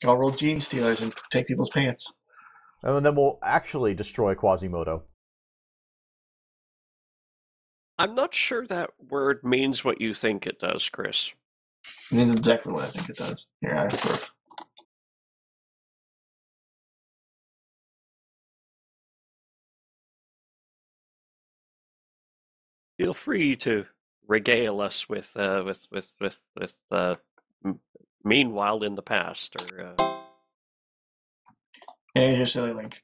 Go roll gene stealers and take people's pants. And then we'll actually destroy Quasimodo. I'm not sure that word means what you think it does, Chris. It means exactly what I think it does. Here, I have proof. Feel free to regale us with meanwhile in the past, or Here's your silly link.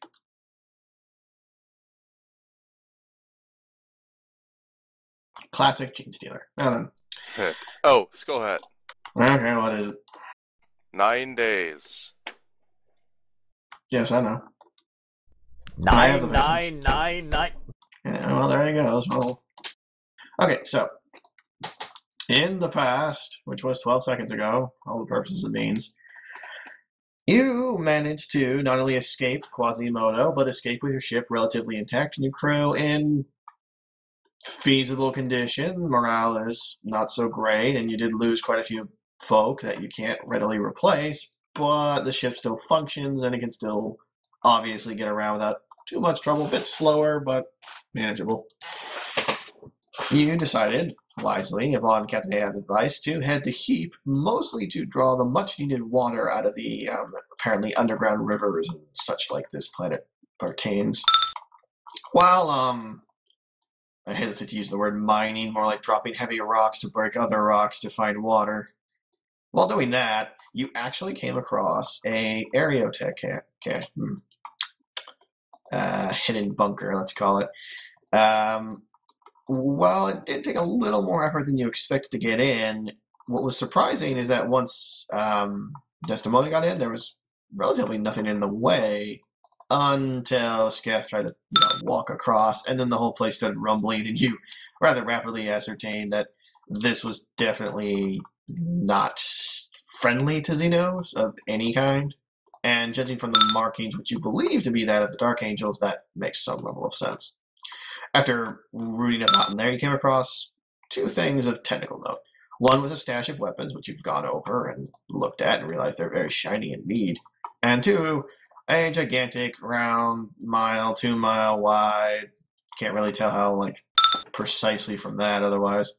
Classic gene stealer. Now then. Oh, Skull Hat. Okay, what is it? 9 days. Yes, I know. I have the 999. Yeah, well, there you go. Well, okay, so in the past, which was 12 seconds ago, all the purposes it means, you managed to not only escape Quasimodo, but escape with your ship relatively intact and your crew in feasible condition. Morale is not so great, and you did lose quite a few folk that you can't readily replace, but the ship still functions, and it can still obviously get around without too much trouble. A bit slower, but manageable. You decided, wisely, upon Captain Ahab's advice, to head to Heap, mostly to draw the much-needed water out of the apparently underground rivers and such like this planet pertains. While, I hesitate to use the word mining, more like dropping heavy rocks to break other rocks to find water. While doing that, you actually came across a Aerotech hidden bunker, let's call it. Well, it did take a little more effort than you expected to get in. What was surprising is that once Desdemona got in, there was relatively nothing in the way until Scath tried to walk across, and then the whole place started rumbling, and you rather rapidly ascertained that this was definitely not friendly to Xenos of any kind. And judging from the markings, which you believe to be that of the Dark Angels, that makes some level of sense. After rooting about in there, you came across two things of technical note. One was a stash of weapons, which you've gone over and looked at and realized they're very shiny indeed. And two, a gigantic, round, 2 mile wide, can't really tell how precisely from that otherwise,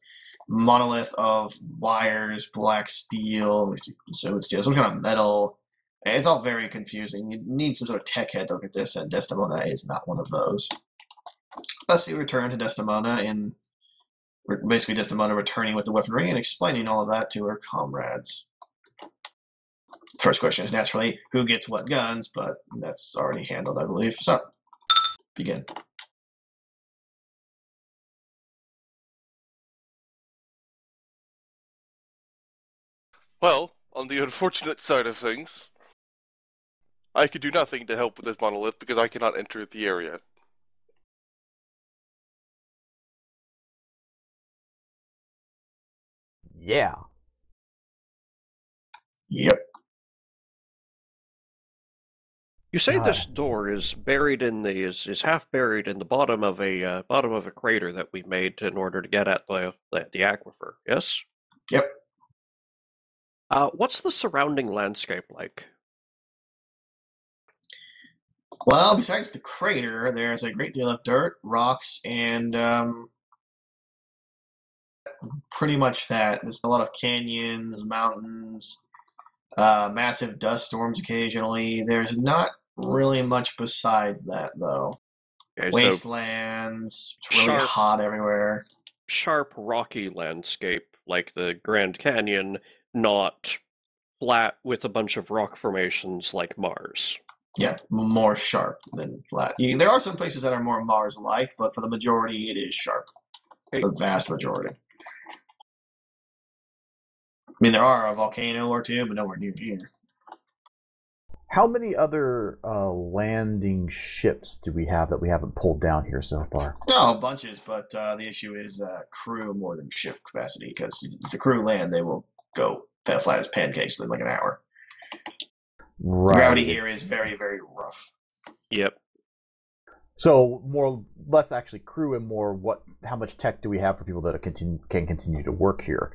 monolith of wires, black steel, at least you can assume it's steel, some kind of metal. It's all very confusing. You need some sort of tech head to look at this, and Desdemona is not one of those. Thus, you return to Desdemona, and basically Desdemona returning with the weaponry and explaining all of that to her comrades. First question is naturally, who gets what guns, but that's already handled, I believe. So, begin. Well, on the unfortunate side of things, I could do nothing to help with this monolith because I cannot enter the area. Yeah. Yep. you say this door is buried in the is half buried in the bottom of a crater that we made in order to get at the aquifer. Yes. Yep. What's the surrounding landscape like? Well, besides the crater, there's a great deal of dirt, rocks, and pretty much that. There's a lot of canyons, mountains, massive dust storms occasionally. There's not really much besides that, though. Okay, Wastelands, it's really hot everywhere. Sharp, rocky landscape like the Grand Canyon, not flat with a bunch of rock formations like Mars. Yeah, more sharp than flat. There are some places that are more Mars-like, but for the majority, it is sharp. Okay. The vast majority. I mean, there are a volcano or two, but nowhere near here. How many other landing ships do we have that we haven't pulled down here so far? Oh, bunches, but the issue is crew more than ship capacity, because if the crew land, they will go flat as pancakes within like an hour. Right. Gravity here is very, very rough. Yep. So less actually crew and more how much tech do we have for people that can continue to work here?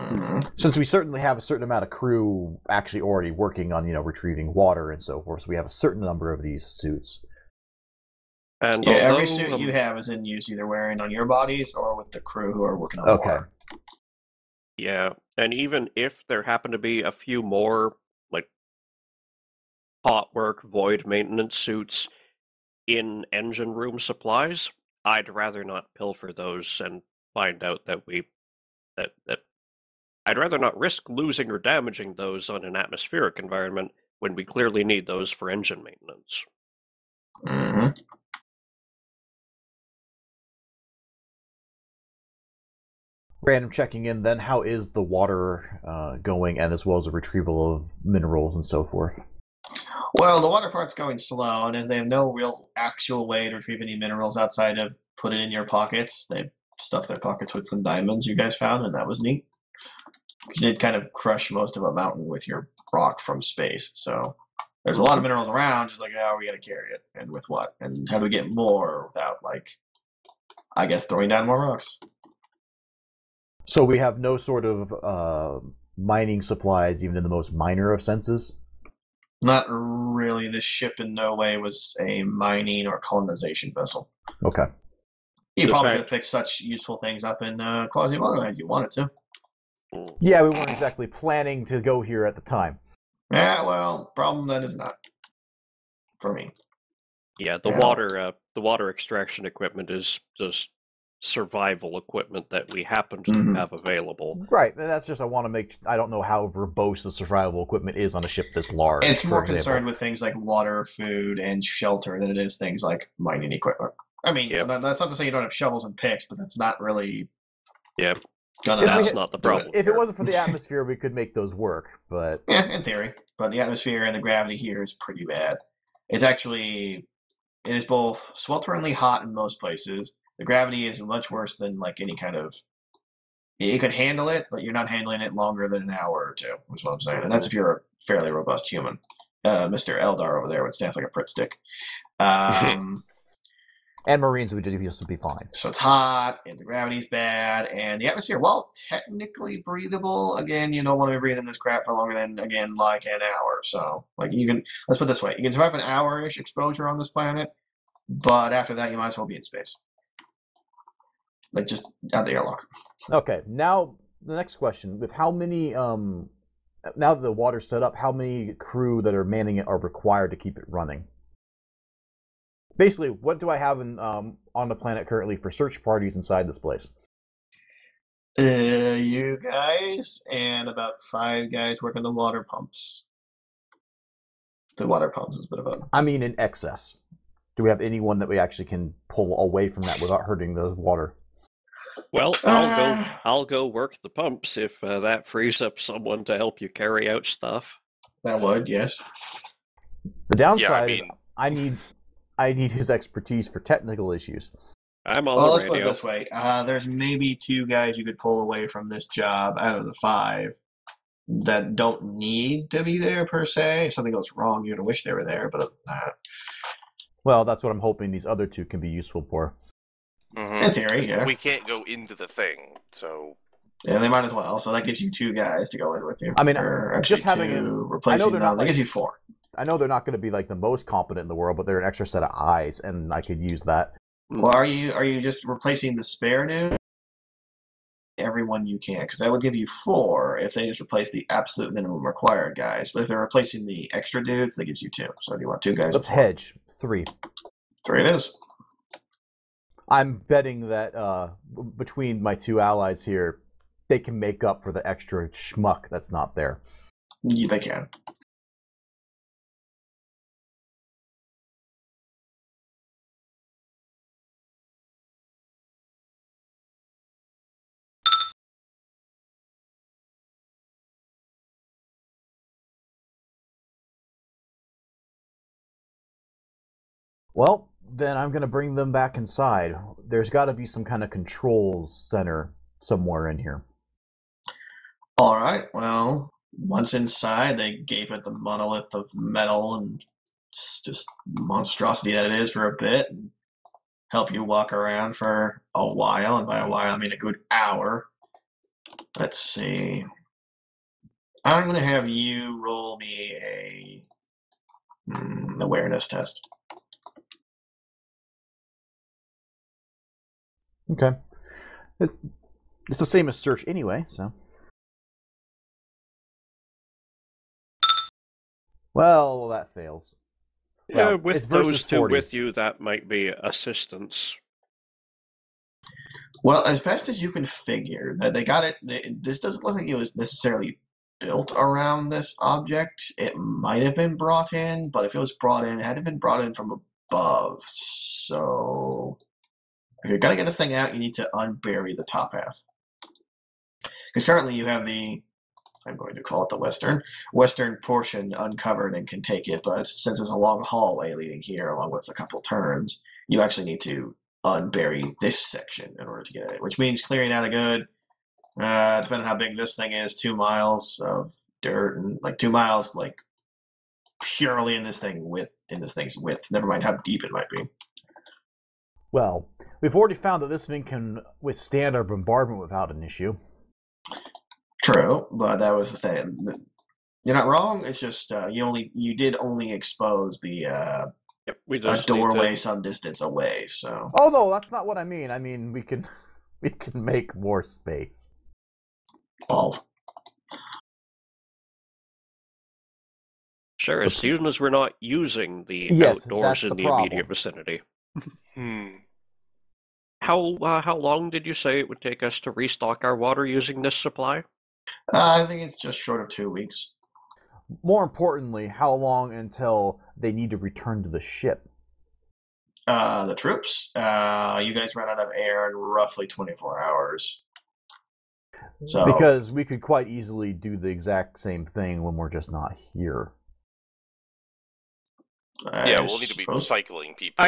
Mhm. Since we certainly have a certain amount of crew actually already working on, retrieving water and so forth, so we have a certain number of these suits. And Yeah, although, every suit you have is in use either wearing on your bodies or with the crew who are working on the Okay. water. yeah, and even if there happen to be a few more, like, hot work, void maintenance suits in engine room supplies, I'd rather not pilfer those and find out that that I'd rather not risk losing or damaging those on an atmospheric environment when we clearly need those for engine maintenance. Hmm. Random checking in, then how is the water going, and as well as the retrieval of minerals and so forth? Well, the water part's going slow, and as they have no real actual way to retrieve any minerals outside of put it in your pockets, they stuffed their pockets with some diamonds you guys found, and that was neat. You did kind of crush most of a mountain with your rock from space, so there's a lot of minerals around, just like, how are we going to carry it, and with what, and how do we get more without, like, I guess, throwing down more rocks. So we have no sort of mining supplies, even in the most minor of senses? Not really. This ship in no way was a mining or colonization vessel. Okay. You The probably fact- could have picked such useful things up in Quasimodo had you wanted to. Yeah, we weren't exactly planning to go here at the time. Yeah, well, problem that is not for me. Yeah, Yeah. the water extraction equipment is just survival equipment that we happen to Mhm. have available. Right, and that's just, I don't know how verbose the survivable equipment is on a ship this large. It's more for example. concerned with things like water, food, and shelter than it is things like mining equipment. I mean, Yep. that's not to say you don't have shovels and picks, but that's not really Yep, gonna If we that's had- not the do it. problem. If it here. wasn't for the atmosphere, we could make those work, but Yeah, in theory. But the atmosphere and the gravity here is pretty bad. It's actually, it is both swelteringly hot in most places. The gravity is much worse than like any kind of. You could handle it, but you're not handling it longer than an hour or two, is what I'm saying. And that's if you're a fairly robust human. Mr. Eldar over there would stand like a Pritt stick. and Marines would just be fine. So it's hot, and the gravity's bad, and the atmosphere, while technically breathable, again, you don't want to be breathing this crap for longer than, again, like an hour. So, like, you can, let's put it this way, you can survive an hour-ish exposure on this planet, but after that, you might as well be in space. Like, just out the airlock. Okay, now the next question: with how many, now that the water's set up, how many crew that are manning it are required to keep it running? Basically, what do I have on the planet currently for search parties inside this place? You guys and about 5 guys working the water pumps. The water pumps is a bit of a. I mean, in excess. Do we have anyone that we actually can pull away from that without hurting the water? Well, I'll go work the pumps if that frees up someone to help you carry out stuff. That would, yes. The downside Yeah, I mean, is I need his expertise for technical issues. I'm on Well, the let's put it radio. this way. There's maybe 2 guys you could pull away from this job out of the 5 that don't need to be there per se. If something goes wrong, you're going to wish they were there, but other than that, Well, that's what I'm hoping these other 2 can be useful for. in theory, yeah. we can't go into the thing, so Yeah, they might as well. So that gives you 2 guys to go in with you. I mean, or actually just having 2 it- replacing they're them. not That like- gives you 4. I know they're not going to be like the most competent in the world, but they're an extra set of eyes, and I could use that. Well, are you just replacing the spare dude? Everyone you can, because that would give you 4 if they just replace the absolute minimum required guys. But if they're replacing the extra dudes, that gives you 2. So do you want 2 guys? Let's or 4? hedge 3. 3 it is. I'm betting that between my 2 allies here, they can make up for the extra schmuck that's not there. Yeah, they can. Well, then I'm going to bring them back inside. There's got to be some kind of controls center somewhere in here. All right. Well, once inside, they gave it the monolith of metal and just monstrosity that it is for a bit, and help you walk around for a while. And by a while, I mean a good hour. Let's see. I'm going to have you roll me a awareness test. Okay. It's the same as search anyway, so. Well, that fails. Yeah, Well, with it's versus those two 40. with you, that might be assistance. Well, as best as you can figure, that they got it. This doesn't look like it was necessarily built around this object. It might have been brought in, but if it was brought in, it had to been brought in from above. So, if you're gonna get this thing out, you need to unbury the top half. Because currently you have the, I'm going to call it the western portion uncovered and can take it, but since there's a long hallway leading here, along with a couple turns, you actually need to unbury this section in order to get it, which means clearing out a good, depending on how big this thing is, 2 miles of dirt, and like 2 miles, like purely in this thing's width. Never mind how deep it might be. Well, we've already found that this thing can withstand our bombardment without an issue. True, but that was the thing. You're not wrong. It's just you did only expose the Yep, we a just doorway need to... some distance away. So Oh no, that's not what I mean. I mean we can make more space. all. Sure, as soon as we're not using the Yes, outdoors that's in the the problem. immediate vicinity. Hmm. How long did you say it would take us to restock our water using this supply? I think it's just short of 2 weeks. More importantly, how long until they need to return to the ship? The troops. You guys run out of air in roughly 24 hours. So Because we could quite easily do the exact same thing when we're just not here. Yeah, we'll need to be recycling people.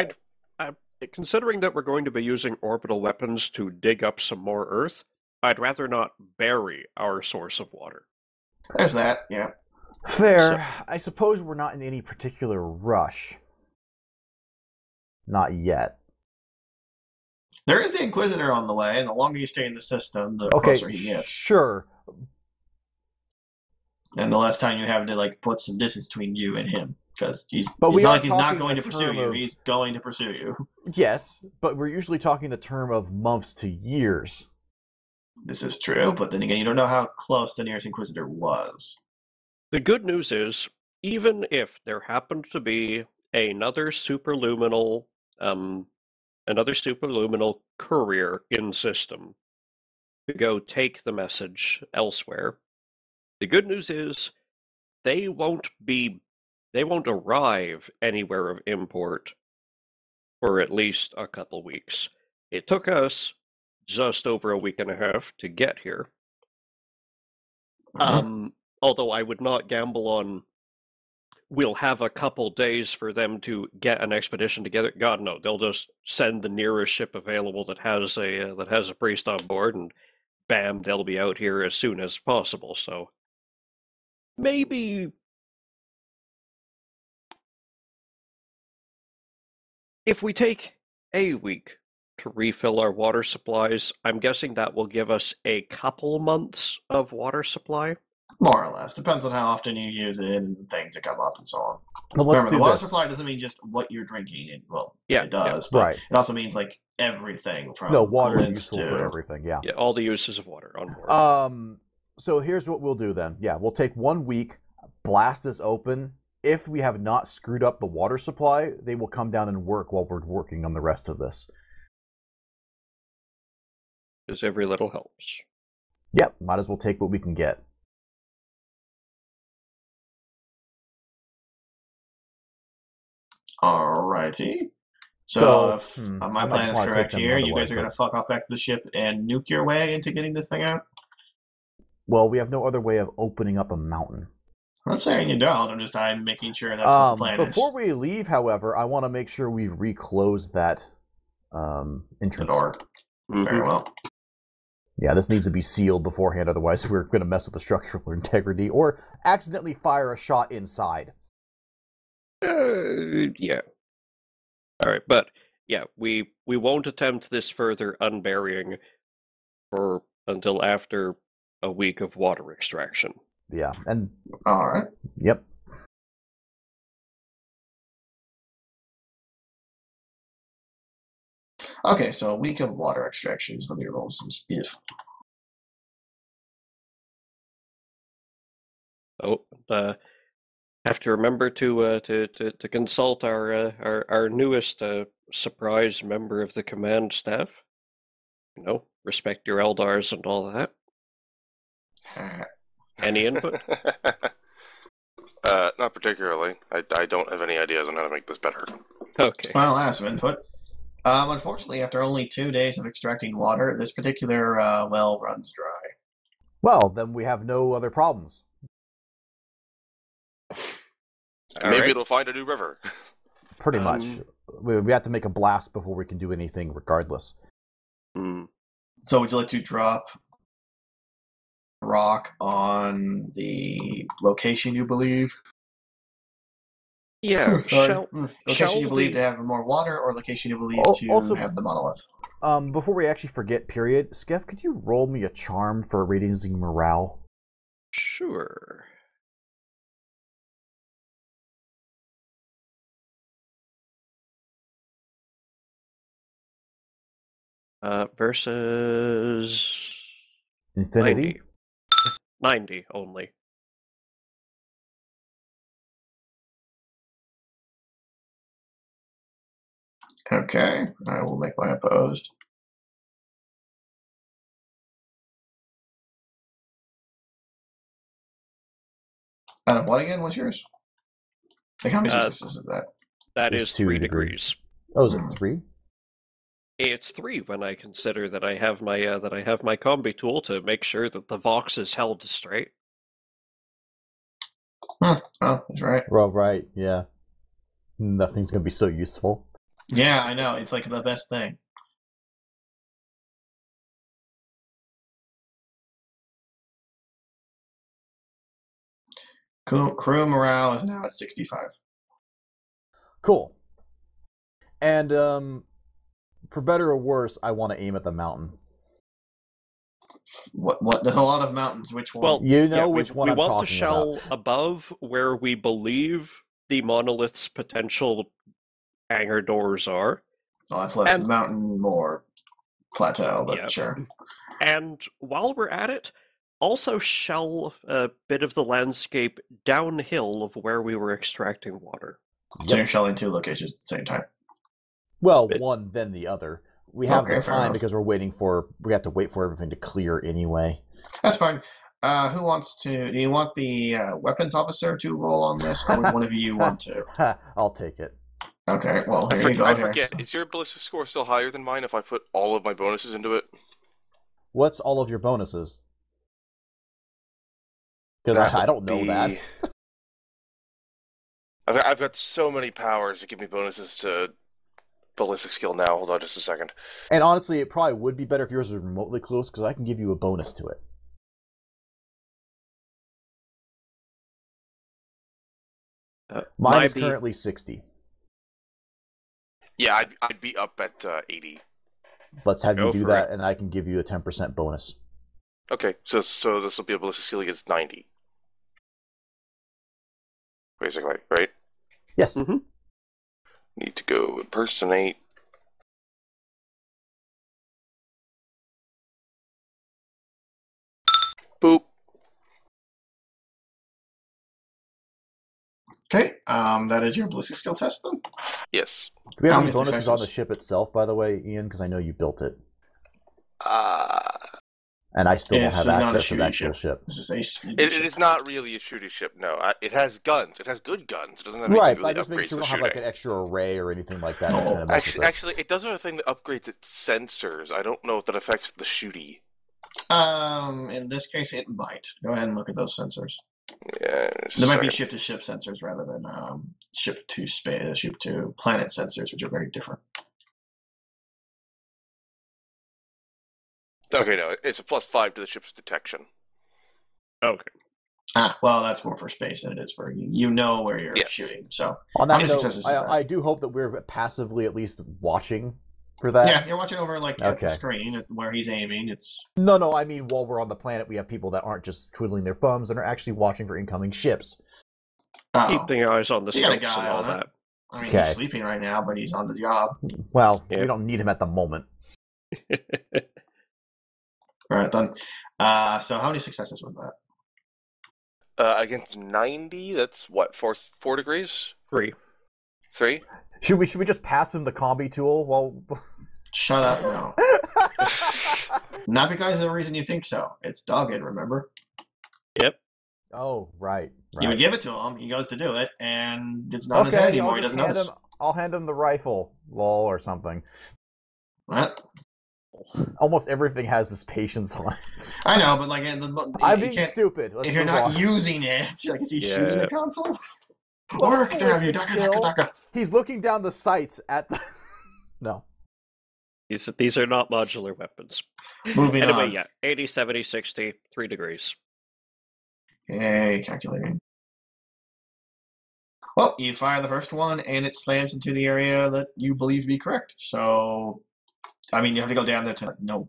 Considering that we're going to be using orbital weapons to dig up some more Earth, I'd rather not bury our source of water. There's that. Yeah. Fair. I suppose we're not in any particular rush. Not yet. There is the Inquisitor on the way, and the longer you stay in the system, the closer he gets. Sure. And the less time you have to like put some distance between you and him, because he's not going to pursue you. He's going to pursue you. Yes, but we're usually talking the term of months to years. This is true, but then again, you don't know how close the nearest Inquisitor was. The good news is, even if there happened to be another superluminal courier in system to go take the message elsewhere, the good news is they won't arrive anywhere of import for at least a couple weeks. It took us just over a week and a half to get here. Although I would not gamble on we'll have a couple days for them to get an expedition together. God, no, they'll just send the nearest ship available that has a priest on board, and bam, they'll be out here as soon as possible. So maybe if we take a week to refill our water supplies, I'm guessing that will give us a couple months of water supply. More or less. Depends on how often you use it and things that come up and so on. Well, let's Remember, the water supply doesn't mean just what you're drinking. It does, but right. It also means like everything from water is useful for everything. Yeah, all the uses of water on board. So here's what we'll do then. Yeah, we'll take 1 week, blast this open. If we have not screwed up the water supply, they will come down and work while we're working on the rest of this. Because every little helps. Yep, might as well take what we can get. Alrighty. So if my I plan is just wanna correct take them here, you guys otherwise, are going to fuck off back to the ship and nuke your way into getting this thing out? Well, we have no other way of opening up a mountain. I'm not saying you don't. I'm making sure that's what the plan is. Before we leave, however, I want to make sure we've reclosed that entrance. The door. Very well. Yeah, this needs to be sealed beforehand, otherwise we're going to mess with the structural integrity or accidentally fire a shot inside. Yeah. All right, but yeah, we won't attempt this further unburying until after a week of water extraction. Yeah, and All right. yep. Okay, so a week of water extractions. Let me roll some stuff. Oh, have to remember to consult our newest surprise member of the command staff. You know, respect your eldars and all that. Any input? Not particularly. I don't have any ideas on how to make this better. Okay. Well, I have some input. Unfortunately, after only 2 days of extracting water, this particular well runs dry. Well, then we have no other problems. And maybe right. it'll find a new river. Pretty much. We have to make a blast before we can do anything regardless. So would you like to drop rock on the location you believe? Yeah. Location you believe to have more water, or location you believe to have the monolith? Before we actually forget, period, Skeff, could you roll me a charm for raising morale? Sure. Versus Infinity? 90 only. Okay, I will make my opposed. What again was yours? Like how many successes is that? That It's is 2 3 degrees. Oh, is it 3? It's 3 when I consider that I have my combi tool to make sure that the Vox is held straight. Oh, that's right. Well, right, yeah. Nothing's gonna be so useful. Yeah, I know. It's like the best thing. Crew morale is now at 65. Cool. And for better or worse, I want to aim at the mountain. What? There's a lot of mountains. Which one? Well, you know which one I'm talking about. We want the shell above where we believe the monolith's potential hangar doors are. Oh, that's less mountain, more plateau, but sure. And while we're at it, also shell a bit of the landscape downhill of where we were extracting water. So you're shelling 2 locations at the same time. Well, one then the other. We have the time because we have to wait for everything to clear anyway. That's fine. Who wants to? Do you want the weapons officer to roll on this, or would one of you want to? I'll take it. Okay. Well, I here you go. I forget. Is your ballistic score still higher than mine if I put all of my bonuses into it? What's all of your bonuses? Because I don't know that. I've got so many powers that give me bonuses to ballistic skill now. Hold on just a second. And honestly, it probably would be better if yours was remotely close, because I can give you a bonus to it. Mine is currently 60. Yeah, I'd be up at 80. Let's have you do that, and I can give you a 10% bonus. Okay, so this will be a ballistic skill against 90. Basically, right? Yes. Mm-hmm. Need to go impersonate. Boop. Okay, that is your ballistic skill test, then? Yes. Do we have any bonuses on the ship itself, by the way, Ian? Because I know you built it. And I still don't have access to the actual ship. This is a speedy It ship. is not really a shooting ship, no. It has guns. It has good guns. It doesn't have right, really but I just make sure we don't have like an extra array or anything like that. That's gonna mess with us. Actually, it does have a thing that upgrades its sensors. I don't know if that affects the shooty. In this case, it might. Go ahead and look at those sensors. Yeah, there might be ship-to-ship sensors rather than ship-to-space, ship-to-planet sensors, which are very different. Okay, no, it's a +5 to the ship's detection. Okay. Well, that's more for space than it is for you. You know where you're shooting. So on that note, I do hope that we're passively at least watching for that? Yeah, you're watching over at the Okay. screen where he's aiming. It's No, I mean while we're on the planet, we have people that aren't just twiddling their thumbs and are actually watching for incoming ships. Keeping eyes on the You got a scopes guy and all on it. that. I mean, Okay. he's sleeping right now, but he's on the job. Well, Yeah. we don't need him at the moment. All right, then. So how many successes was that? Against 90, that's what, 4 degrees? 3. 3? Should we just pass him the combi tool while? Shut up, no. Not because of the reason you think so. It's dogged, remember? Yep. Oh, right. You would give it to him, he goes to do it, and it's not in his head anymore, he doesn't notice. I'll hand him the rifle, lol, or something. What? Almost everything has this patience on it. I know, but I'm being stupid. If you're not using it, is he shooting the console? Work, damn you, daka. He's looking down the sights at the... No. These are not modular weapons. Moving anyway, on. Yeah, 80, 70, 60, 3 degrees. Hey, calculating. Well, you fire the first one, and it slams into the area that you believe to be correct. So, I mean, you have to go down there to no.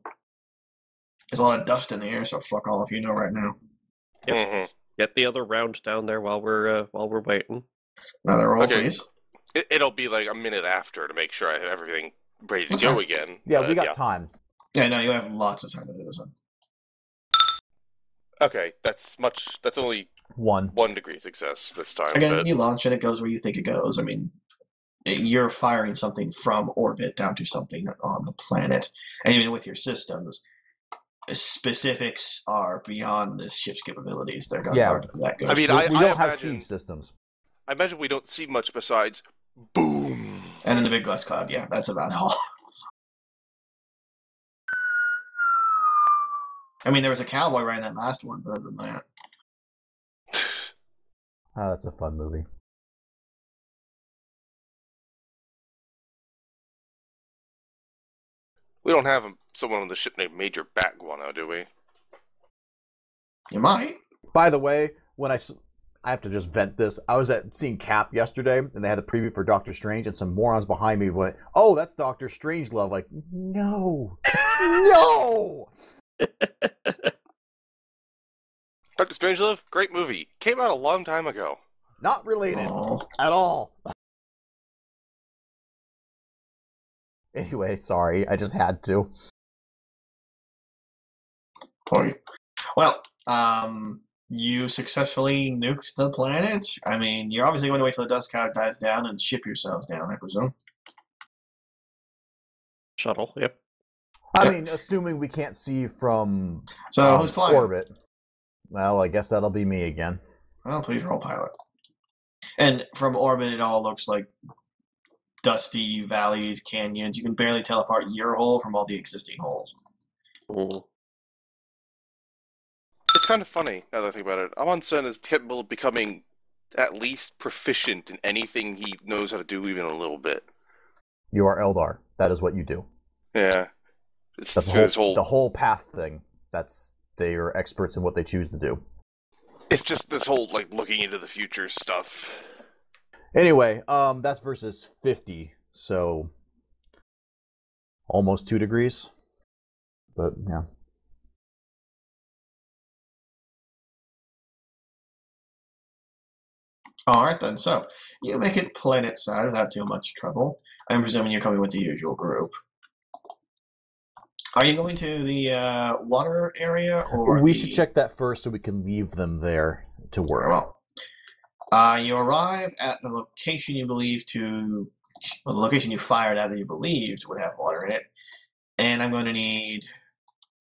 There's a lot of dust in the air, so fuck all if you know right now. Yep. Mm-hmm. Get the other round down there while we're waiting. Another roll, Okay. please. It'll be like a minute after to make sure I have everything ready to go again. Yeah, we got time. Yeah, no, you have lots of time to do this one. Okay, that's only 1 degree success this time. Again, but... you launch it, it goes where you think it goes. I mean, you're firing something from orbit down to something on the planet. And even with your systems, specifics are beyond this ship's capabilities. Their guns aren't that good. I mean, we don't have imagine, siege systems. I imagine we don't see much besides boom. And then the big glass cloud, yeah, that's about all. I mean, there was a cowboy right in that last one, but other than that. Oh, that's a fun movie. We don't have someone on the ship named Major Batguano, do we? You might. By the way, when I have to just vent this. I was seeing Cap yesterday, and they had the preview for Doctor Strange, and some morons behind me went, "Oh, that's Doctor Strangelove." Like, no, no. Doctor Strangelove, great movie. Came out a long time ago. Not related Oh. at all. Anyway, sorry, I just had to. Well, you successfully nuked the planet. I mean, you're obviously going to wait till the dust cloud dies down and ship yourselves down, I presume. Shuttle, yep. I mean, assuming we can't see from So who's flying? orbit. Well, I guess that'll be me again. Well, please roll pilot. And from orbit, it all looks like dusty valleys, canyons. You can barely tell apart your hole from all the existing holes. Mm. It's kind of funny, now that I think about it. Amundsen is capable of becoming at least proficient in anything he knows how to do, even a little bit. You are Eldar. That is what you do. Yeah. That's the whole path thing. They are experts in what they choose to do. It's just this whole, like, looking into the future stuff. Anyway, that's versus 50, so almost 2 degrees. But, yeah. Alright then, so you make it planet side without too much trouble. I'm presuming you're coming with the usual group. Are you going to the water area, or we should check that first so we can leave them there to work. Very well. You arrive at the location you believe the location you fired at that you believed would have water in it. And I'm going to need,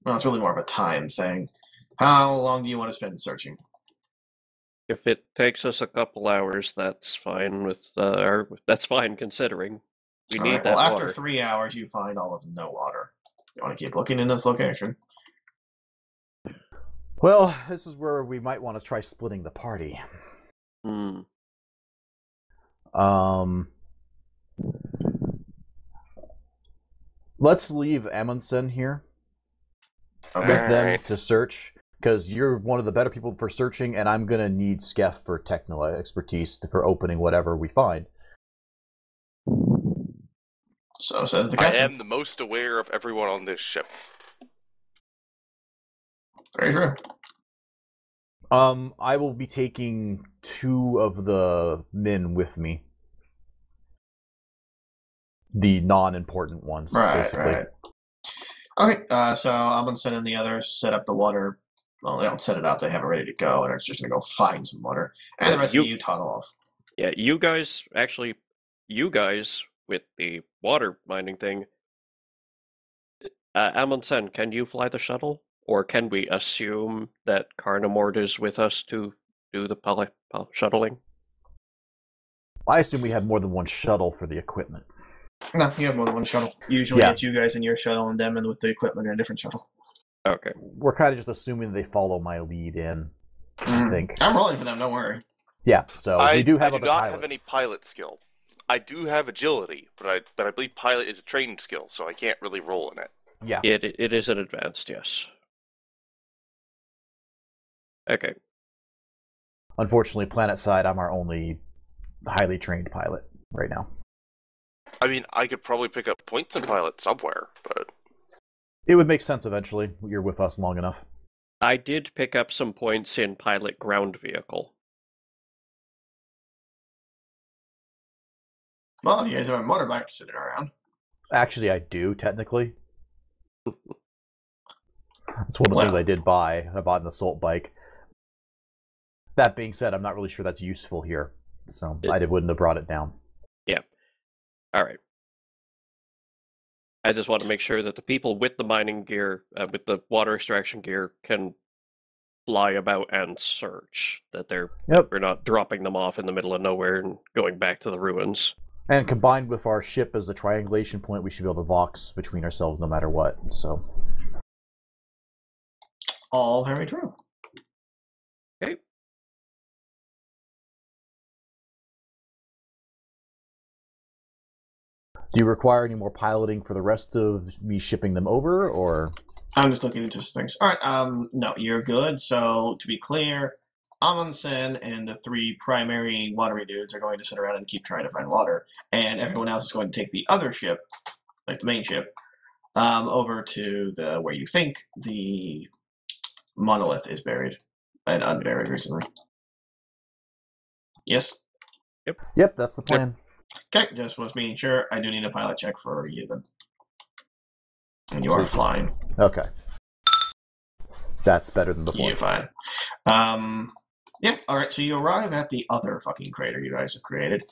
well, it's really more of a time thing. How long do you want to spend searching? If it takes us a couple hours, that's fine that's fine considering. We All need right, that well, water. after 3 hours, you find all of no water. You want to keep looking in this location? Well, this is where we might want to try splitting the party. Hmm. Let's leave Amundsen here Okay. with them Alright. to search, because you're one of the better people for searching, and I'm going to need Skef for techno expertise for opening whatever we find. So says the I captain. am the most aware of everyone on this ship. Very true. I will be taking 2 of the men with me. The non-important ones, basically. Right. Okay, so I'm going to send in the others, set up the water. Well, they don't set it up, they have it ready to go, and it's just going to go find some water. And the rest of you toddle off. Yeah, you guys with the water mining thing. Amundsen, can you fly the shuttle? Or can we assume that Carnamord is with us to do the shuttling? I assume we have more than one shuttle for the equipment. No, you have more than one shuttle. Usually Yeah. it's you guys in your shuttle and them in with the equipment in a different shuttle. Okay. We're kind of just assuming they follow my lead in, I think. I'm rolling for them, don't worry. Yeah, so we do have I other do not pilots. have any pilot skill. I do have agility, but I believe pilot is a trained skill, so I can't really roll in it. Yeah. It is an advanced, yes. Okay. Unfortunately, planet side, I'm our only highly trained pilot right now. I mean, I could probably pick up points in pilot somewhere, but It would make sense eventually. You're with us long enough. I did pick up some points in pilot ground vehicle. Well, you guys have a motorbike sitting around. Actually, I do, technically. That's one of the things I did buy. I bought an assault bike. That being said, I'm not really sure that's useful here. So I wouldn't have brought it down. Yeah. All right. I just want to make sure that the people with the mining gear, with the water extraction gear, can fly about and search. That we're not dropping them off in the middle of nowhere and going back to the ruins. And combined with our ship as a triangulation point, we should be able to vox between ourselves no matter what. So, all very true. Okay. Do you require any more piloting for the rest of me shipping them over, or? I'm just looking into some things. All right, no, you're good. So, to be clear, Amundsen and the 3 primary watery dudes are going to sit around and keep trying to find water, and everyone else is going to take the other ship, like the main ship, over to where you think the monolith is buried and unburied recently. Yes? Yep, that's the plan. Okay, just was being sure. I do need a pilot check for you then. And you are flying. Okay. That's better than before. You're fine. Yeah, alright, so you arrive at the other fucking crater you guys have created.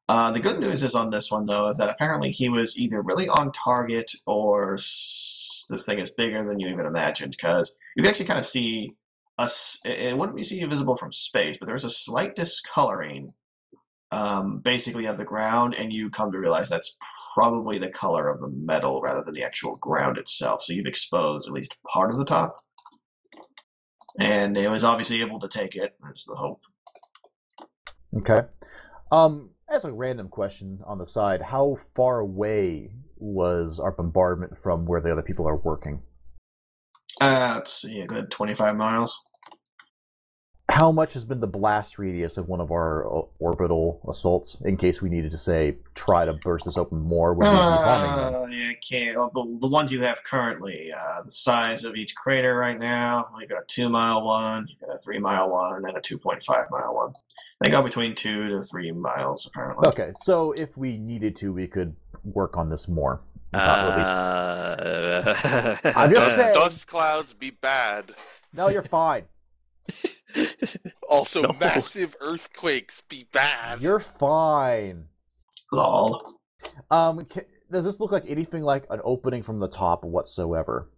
The good news is on this one, though, is that apparently he was either really on target or this thing is bigger than you even imagined, because you can actually kind of see it wouldn't be seen visible from space, but there's a slight discoloring basically of the ground, and you come to realize that's probably the color of the metal rather than the actual ground itself. So you've exposed at least part of the top. And it was obviously able to take it. That's the hope. Okay. As a random question on the side, how far away was our bombardment from where the other people are working? Let's see, a good 25 miles. How much has been the blast radius of one of our orbital assaults in case we needed to, say, try to burst this open more? Would we be harming them? Yeah, can't. The ones you have currently, the size of each crater right now, you've got a 2-mile one, you've got a 3-mile one, and a 2.5-mile one. They go between 2 to 3 miles, apparently. Okay, so if we needed to, we could work on this more. At least. I'm just saying. Dust clouds be bad. No, you're fine. Also, massive earthquakes be bad. You're fine. Lol. Does this look like anything like an opening from the top whatsoever?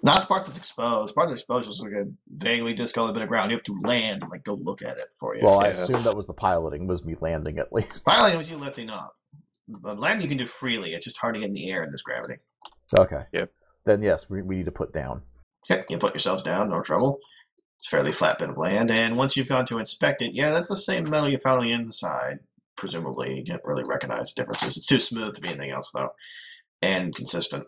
Not the parts that's exposed. Part of the exposed is like a vaguely discolored bit of ground. You have to land and go look at it for you. Well, I assume that was the piloting, was me landing at least. Piloting was you lifting up. The landing you can do freely. It's just hard to get in the air in this gravity. Okay. Yep. Then yes, we need to put down. Okay, you put yourselves down, no trouble. It's a fairly flat bit of land, and once you've gone to inspect it, yeah, that's the same metal you found on the inside. Presumably, you can't really recognize differences. It's too smooth to be anything else, though, and consistent.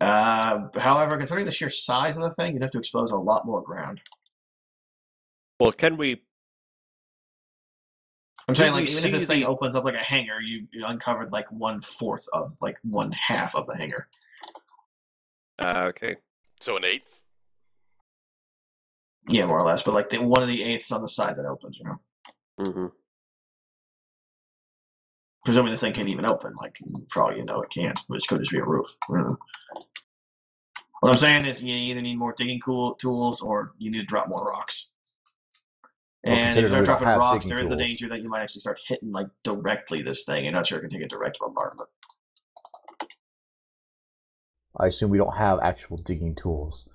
However, considering the sheer size of the thing, you'd have to expose a lot more ground. Well, can we I'm Do saying, we like, even if this see thing the- opens up like a hangar, you uncovered like 1/4 of like 1/2 of the hangar. Okay. So an eighth? Yeah, more or less. But like one of the eighths on the side that opens, you know. Mm-hmm. Presuming this thing can't even open, like for all you know, it can't. Which could just be a roof. What I'm saying is, you either need more digging tools or you need to drop more rocks. Well, And if you considering start we don't dropping have rocks, digging there is the tools. danger that you might actually start hitting like directly this thing. You're not sure it can take a direct bombardment. I assume we don't have actual digging tools.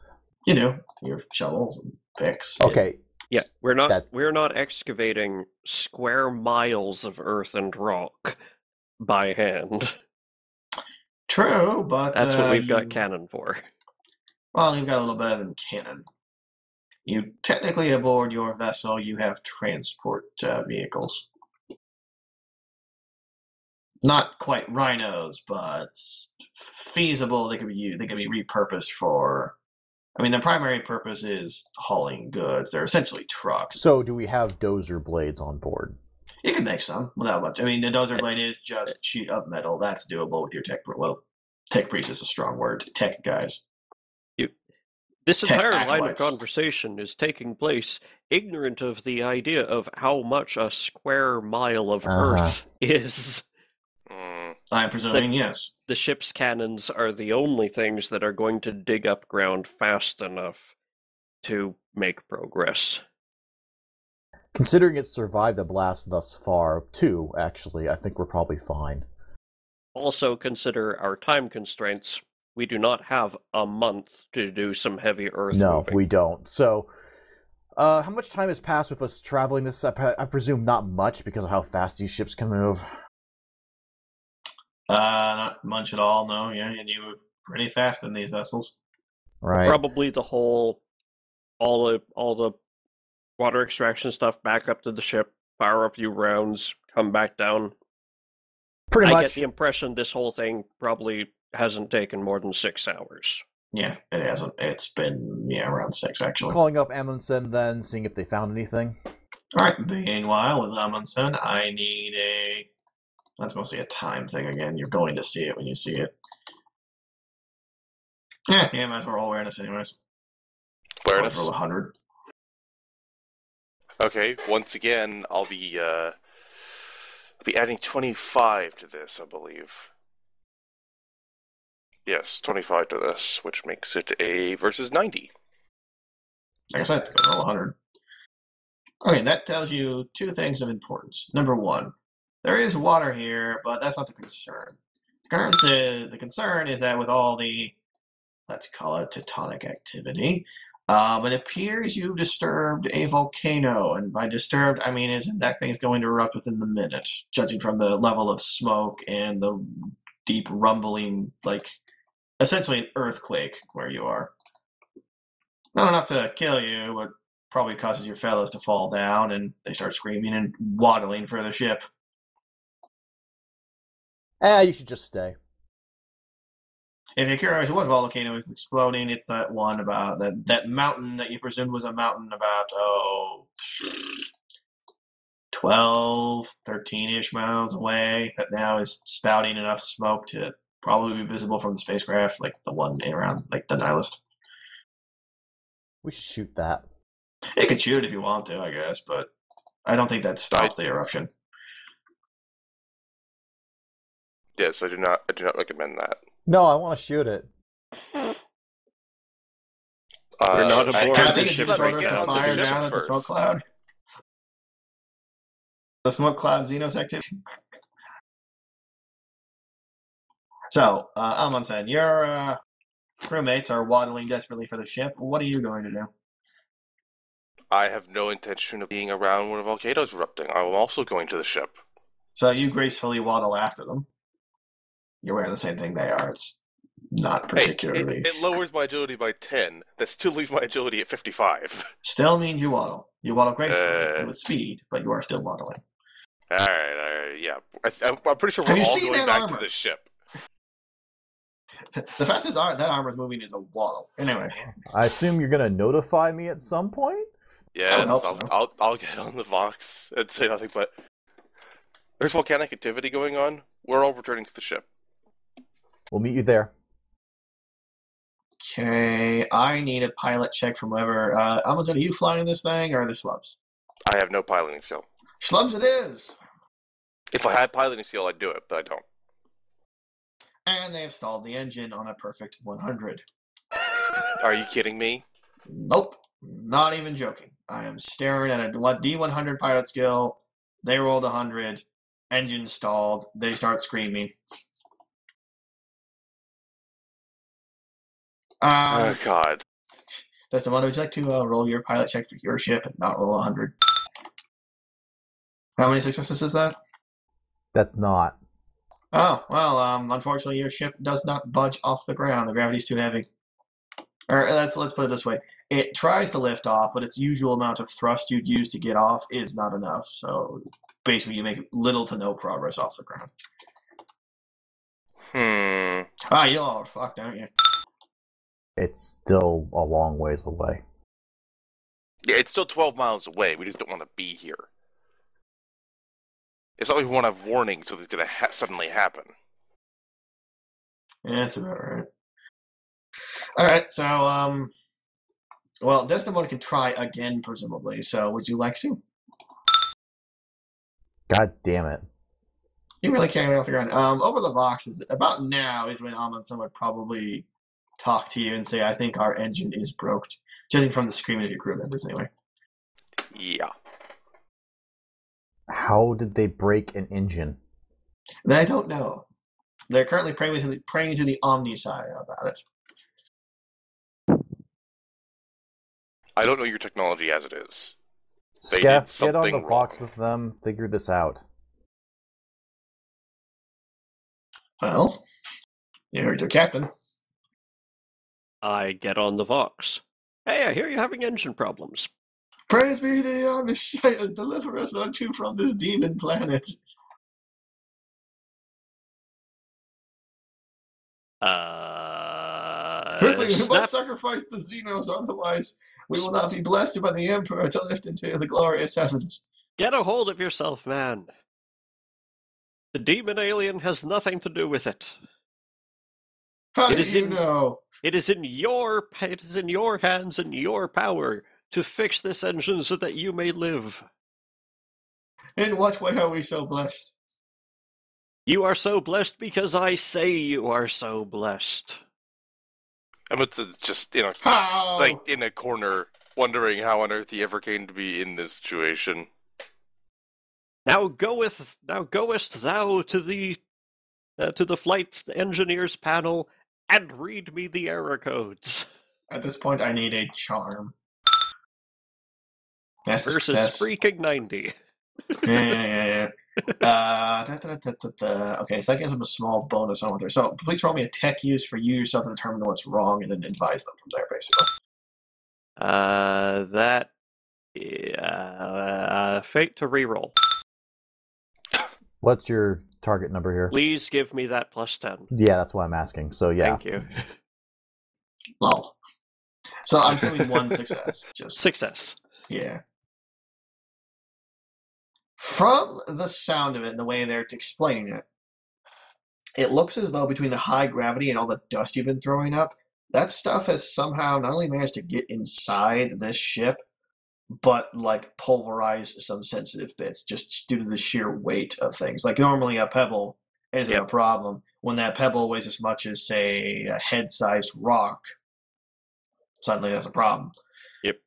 You do. You have shovels and picks. Okay. Yeah, we're not excavating square miles of earth and rock by hand. True, but That's what we've got cannon for. Well, you've got a little better than cannon. You technically aboard your vessel, you have transport vehicles. Not quite rhinos, but feasible. They could be used. They could be repurposed for. I mean, their primary purpose is hauling goods. They're essentially trucks. So, do we have dozer blades on board? You can make some without much. I mean, the dozer blade is just sheet of metal. That's doable with your tech. Well, tech priest is a strong word. Tech guys. This Tech entire line of acolytes. conversation is taking place ignorant of the idea of how much a square mile of earth is. I'm presuming yes. The ship's cannons are the only things that are going to dig up ground fast enough to make progress. Considering it's survived the blast thus far, too, actually, I think we're probably fine. Also consider our time constraints. We do not have a month to do some heavy earth moving. We don't. So, how much time has passed with us traveling this? I presume not much because of how fast these ships can move. Not much at all, no. Yeah, and you move pretty fast in these vessels. Right. Probably the whole, all the water extraction stuff back up to the ship, fire a few rounds, come back down. Pretty I much. get the impression this whole thing probably hasn't taken more than 6 hours. Yeah, it hasn't. It's been, around 6, actually. Calling up Amundsen then, seeing if they found anything. Alright, meanwhile, with Amundsen, I need a... That's mostly a time thing again. You're going to see it when you see it. Yeah, might as well roll awareness anyways. Awareness? Roll 100. Okay, once again, I'll be adding 25 to this, I believe. Yes, 25 to this, which makes it a versus 90. Like I said, roll 100. Okay, that tells you 2 things of importance. Number 1, there is water here, but that's not the concern. The concern is that with all the, let's call it tectonic activity, it appears you've disturbed a volcano, and by disturbed, I mean that thing's going to erupt within the minute, judging from the level of smoke and the deep rumbling, like, essentially an earthquake where you are. Not enough to kill you, but probably causes your fellows to fall down, and they start screaming and waddling for the ship. You should just stay. If you're curious what volcano is exploding, it's that one about that mountain that you presumed was a mountain about, 12, 13-ish miles away, that now is spouting enough smoke to probably be visible from the spacecraft, like the one around, like, the Nihilist. We should shoot that. You could shoot it if you want to, I guess, but I don't think that stopped the eruption. Yes, I do not recommend that. No, I want to shoot it. We're not aboard I the think ship it's right orders to now. fire The ship down at the first. smoke cloud. The smoke cloud Xenos activity. So, Amundsen, your crewmates are waddling desperately for the ship. What are you going to do? I have no intention of being around when a volcano is erupting. I am also going to the ship. So you gracefully waddle after them. You're wearing the same thing they are. It's not particularly... Hey, it lowers my agility by 10. That still leaves my agility at 55. Still means you waddle. You waddle gracefully and with speed, but you are still waddling. Alright, yeah. I'm pretty sure Have we're you all seen going that back to armor? the ship. The fastest that armor is moving is a waddle. Anyway. I assume you're going to notify me at some point? Yes, hope so. I'll get on the Vox and say nothing but, There's volcanic activity going on. We're all returning to the ship. We'll meet you there. Okay, I need a pilot check from whoever. Amazon, are you flying this thing or are there schlubs? I have no piloting skill. Schlubs it is! If I had piloting skill, I'd do it, but I don't. And they have stalled the engine on a perfect 100. Are you kidding me? Nope, not even joking. I am staring at a D100 pilot skill. They rolled 100. Engine stalled. They start screaming. Oh, God. Destimona, would you like to roll your pilot check for your ship and not roll 100? How many successes is that? That's not. Oh, well, unfortunately your ship does not budge off the ground. The gravity's too heavy. Or let's put it this way. It tries to lift off, but its usual amount of thrust you'd use to get off is not enough. So basically you make little to no progress off the ground. You all are fucked, aren't you? It's still a long ways away. Yeah, it's still 12 miles away. We just don't want to be here. It's not like we want to have warning so it's going to suddenly happen. Yeah, that's about right. Alright, so, well, Destimona can try again, presumably. So would you like to? God damn it. You really can't get off the ground. Over the boxes, about now is when Amundsen would probably talk to you and say, I think our engine is broke. Judging from the screaming of your crew members, anyway. Yeah. How did they break an engine? I don't know. They're currently praying to the Omni side about it. I don't know your technology as it is. Skeff, get on the something Vox wrong. with them. Figure this out. Well, you heard your captain. I get on the Vox. Hey, I hear you're having engine problems. Praise be to the Omni side and deliver us unto from this demon planet. Quickly, we must sacrifice the Xenos, otherwise we will not be blessed by the Emperor to lift into the glorious heavens. Get a hold of yourself, man. The demon alien has nothing to do with it. How do you know? It is in your hands and your power to fix this engine so that you may live. In what way are we so blessed? You are so blessed because I say you are so blessed. Amundsen's just, How? like in a corner, wondering how on earth he ever came to be in this situation. Now goest thou to the flight engineers panel and read me the error codes. At this point, I need a charm. That's Versus success. freaking 90. Yeah. Okay, so that gives them a small bonus on there. So please roll me a tech use for you yourself to determine what's wrong and then advise them from there, basically. Fate to reroll. What's your target number here? Please give me that plus 10. Yeah, that's why I'm asking. So yeah. Thank you. Lol. So I'm assuming one success. Just Success. yeah. From the sound of it and the way they're explaining it, it looks as though between the high gravity and all the dust you've been throwing up, that stuff has somehow not only managed to get inside this ship, but like pulverize some sensitive bits just due to the sheer weight of things. Like normally a pebble isn't a problem. When that pebble weighs as much as, say, a head-sized rock, suddenly that's a problem. Yep.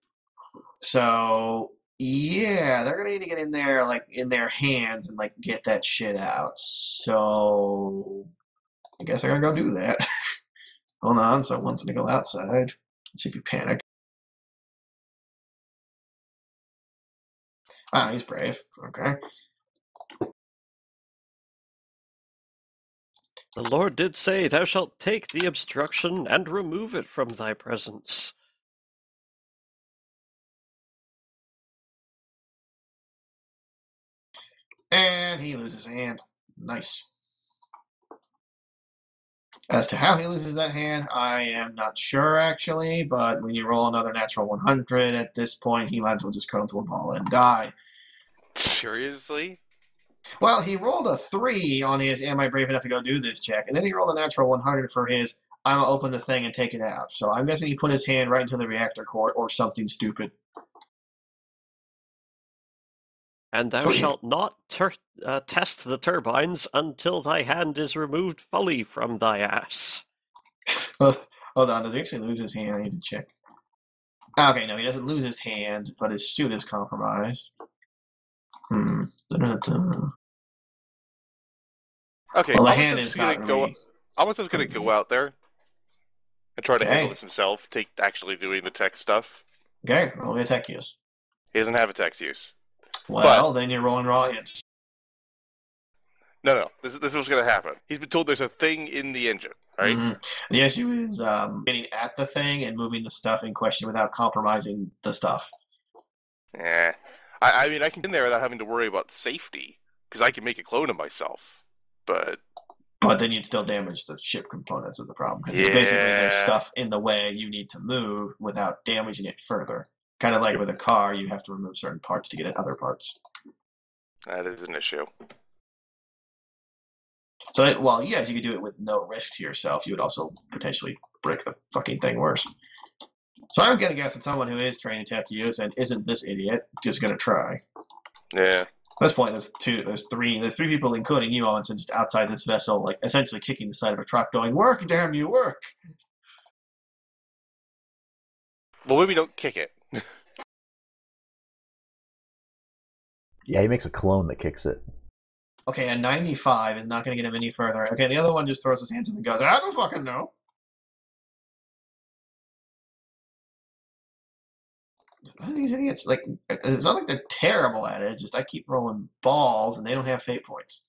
So yeah, they're gonna need to get in there, like in their hands, and like get that shit out. So I guess they're gonna go do that. Hold on, someone's gonna go outside. Let's see if you panic. Ah, he's brave. Okay. The Lord did say, "Thou shalt take the obstruction and remove it from thy presence." And he loses a hand. Nice. As to how he loses that hand, I am not sure, actually, but when you roll another natural 100, at this point, he might as well just curl into a ball and die. Seriously? Well, he rolled a 3 on his "Am I brave enough to go do this?" check, and then he rolled a natural 100 for his "I'm gonna open the thing and take it out." So I'm guessing he put his hand right into the reactor core or something stupid. And thou Sweet. shalt not test the turbines until thy hand is removed fully from thy ass. Hold on, does he actually lose his hand? I need to check. Okay, no, he doesn't lose his hand, but his suit is compromised. Da-da-da. Okay, Well, the I'm hand just is gonna not go. really. I'm just gonna go out there and try to handle Okay. this himself. Take actually doing the tech stuff. Okay, roll me attack use. He doesn't have a tech use. Well, then you're rolling raw hits. No. This is what's gonna happen. He's been told there's a thing in the engine, right? The issue is getting at the thing and moving the stuff in question without compromising the stuff. Yeah. I mean, I can get in there without having to worry about safety because I can make a clone of myself. But then you'd still damage the ship components is the problem. Because basically there's yeah, stuff in the way you need to move without damaging it further. Kind of like with a car, you have to remove certain parts to get at other parts. that is an issue. So, well, yes, you could do it with no risk to yourself. You would also potentially break the fucking thing worse. So I'm gonna guess that someone who is trained in tech use and isn't this idiot just gonna try. Yeah. At this point, there's three people, including you, on just outside this vessel, like essentially kicking the side of a truck, going, "Work, damn you, work!" Well, maybe don't kick it. Yeah, he makes a clone that kicks it. Okay, a 95 is not going to get him any further. Okay, the other one just throws his hands up and goes, "I don't fucking know." These idiots, like, it's not like they're terrible at it. It's just I keep rolling balls and they don't have fate points.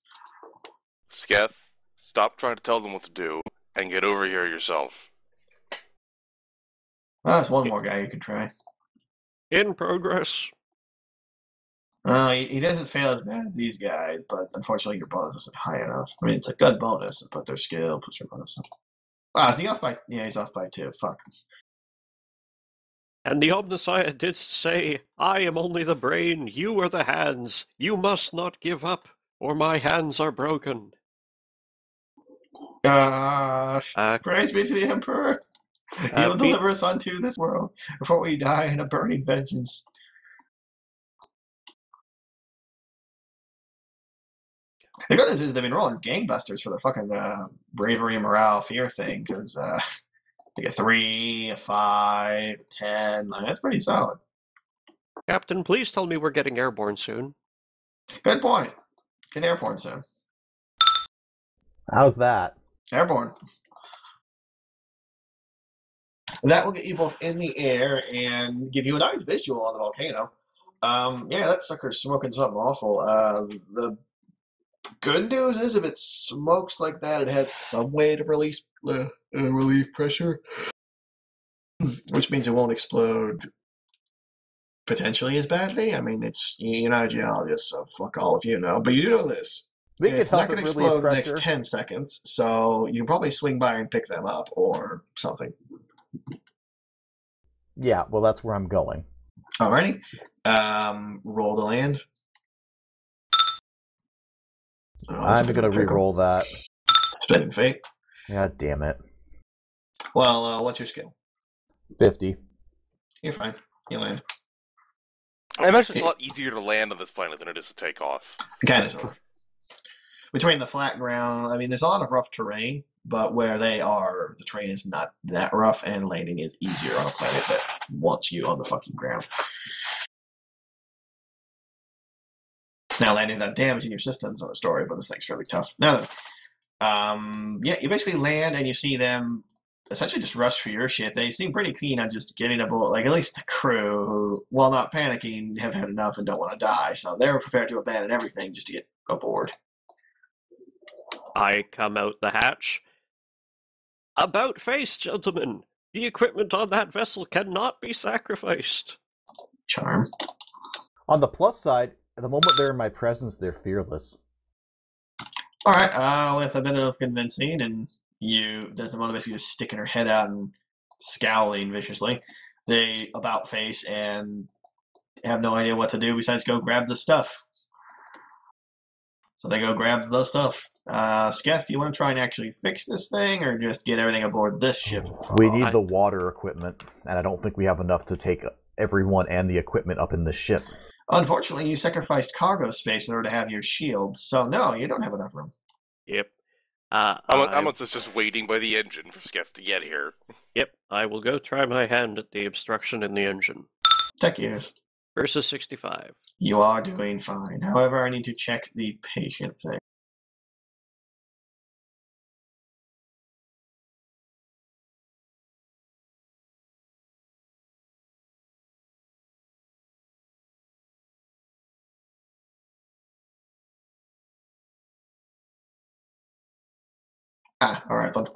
Sketh, stop trying to tell them what to do and get over here yourself. Well, that's one more guy you could try. In progress. He doesn't fail as bad as these guys, but unfortunately your bonus isn't high enough. I mean, it's a good bonus, but their skill puts your bonus up. Ah, is he off by? Yeah, he's off by 2. Fuck. And the Omnissiah did say, I am only the brain, you are the hands. You must not give up, or my hands are broken. Praise be to the Emperor. He'll deliver us unto this world before we die in a burning vengeance. The good news is they've been rolling gangbusters for the fucking bravery, morale, fear thing, because they get 3, a 5, 10. Like, that's pretty solid. Captain, please tell me we're getting airborne soon. Good point. Get airborne soon. How's that? Airborne. That will get you both in the air and give you a nice visual on the volcano. Yeah, that sucker's smoking something awful. The good news is if it smokes like that, it has some way to release relieve pressure, which means it won't explode potentially as badly. I mean, you're not a geologist, so fuck all of you know, but you do know this. We could It's not help going it to relieve explode in the pressure. next 10 seconds, so you can probably swing by and pick them up or something. Yeah, well, that's where I'm going. Alrighty. Roll to land. I'm going to re-roll that. Spending fate. God damn it. Well, what's your skill? 50. You're fine. You land. I imagine it's a lot easier to land on this planet than it is to take off. Kind of. So. Between the flat ground, I mean, there's a lot of rough terrain, but where they are, the terrain is not that rough, and landing is easier on a planet that wants you on the fucking ground. Now, landing without damaging your system is another story, but this thing's fairly tough. Now then, yeah, you basically land and you see them essentially just rush for your ship. They seem pretty keen on just getting aboard, like at least the crew, who, while not panicking, have had enough and don't want to die. So they're prepared to abandon everything just to get aboard. I come out the hatch. About face, gentlemen. The equipment on that vessel cannot be sacrificed. Charm. On the plus side, the moment they're in my presence, they're fearless. All right, with a bit of convincing, and Desdemona basically just sticking her head out and scowling viciously, they about face and have no idea what to do besides go grab the stuff. So they go grab the stuff. Sketh, do you want to try and actually fix this thing, or just get everything aboard this ship? We need the water equipment, and I don't think we have enough to take everyone and the equipment up in this ship. Unfortunately, you sacrificed cargo space in order to have your shields, so no, you don't have enough room. Yep. I'm just waiting by the engine for Sketh to get here. Yep, I will go try my hand at the obstruction in the engine. Tech use. Versus 65. You are doing fine. However, I need to check the patient thing. Alright then.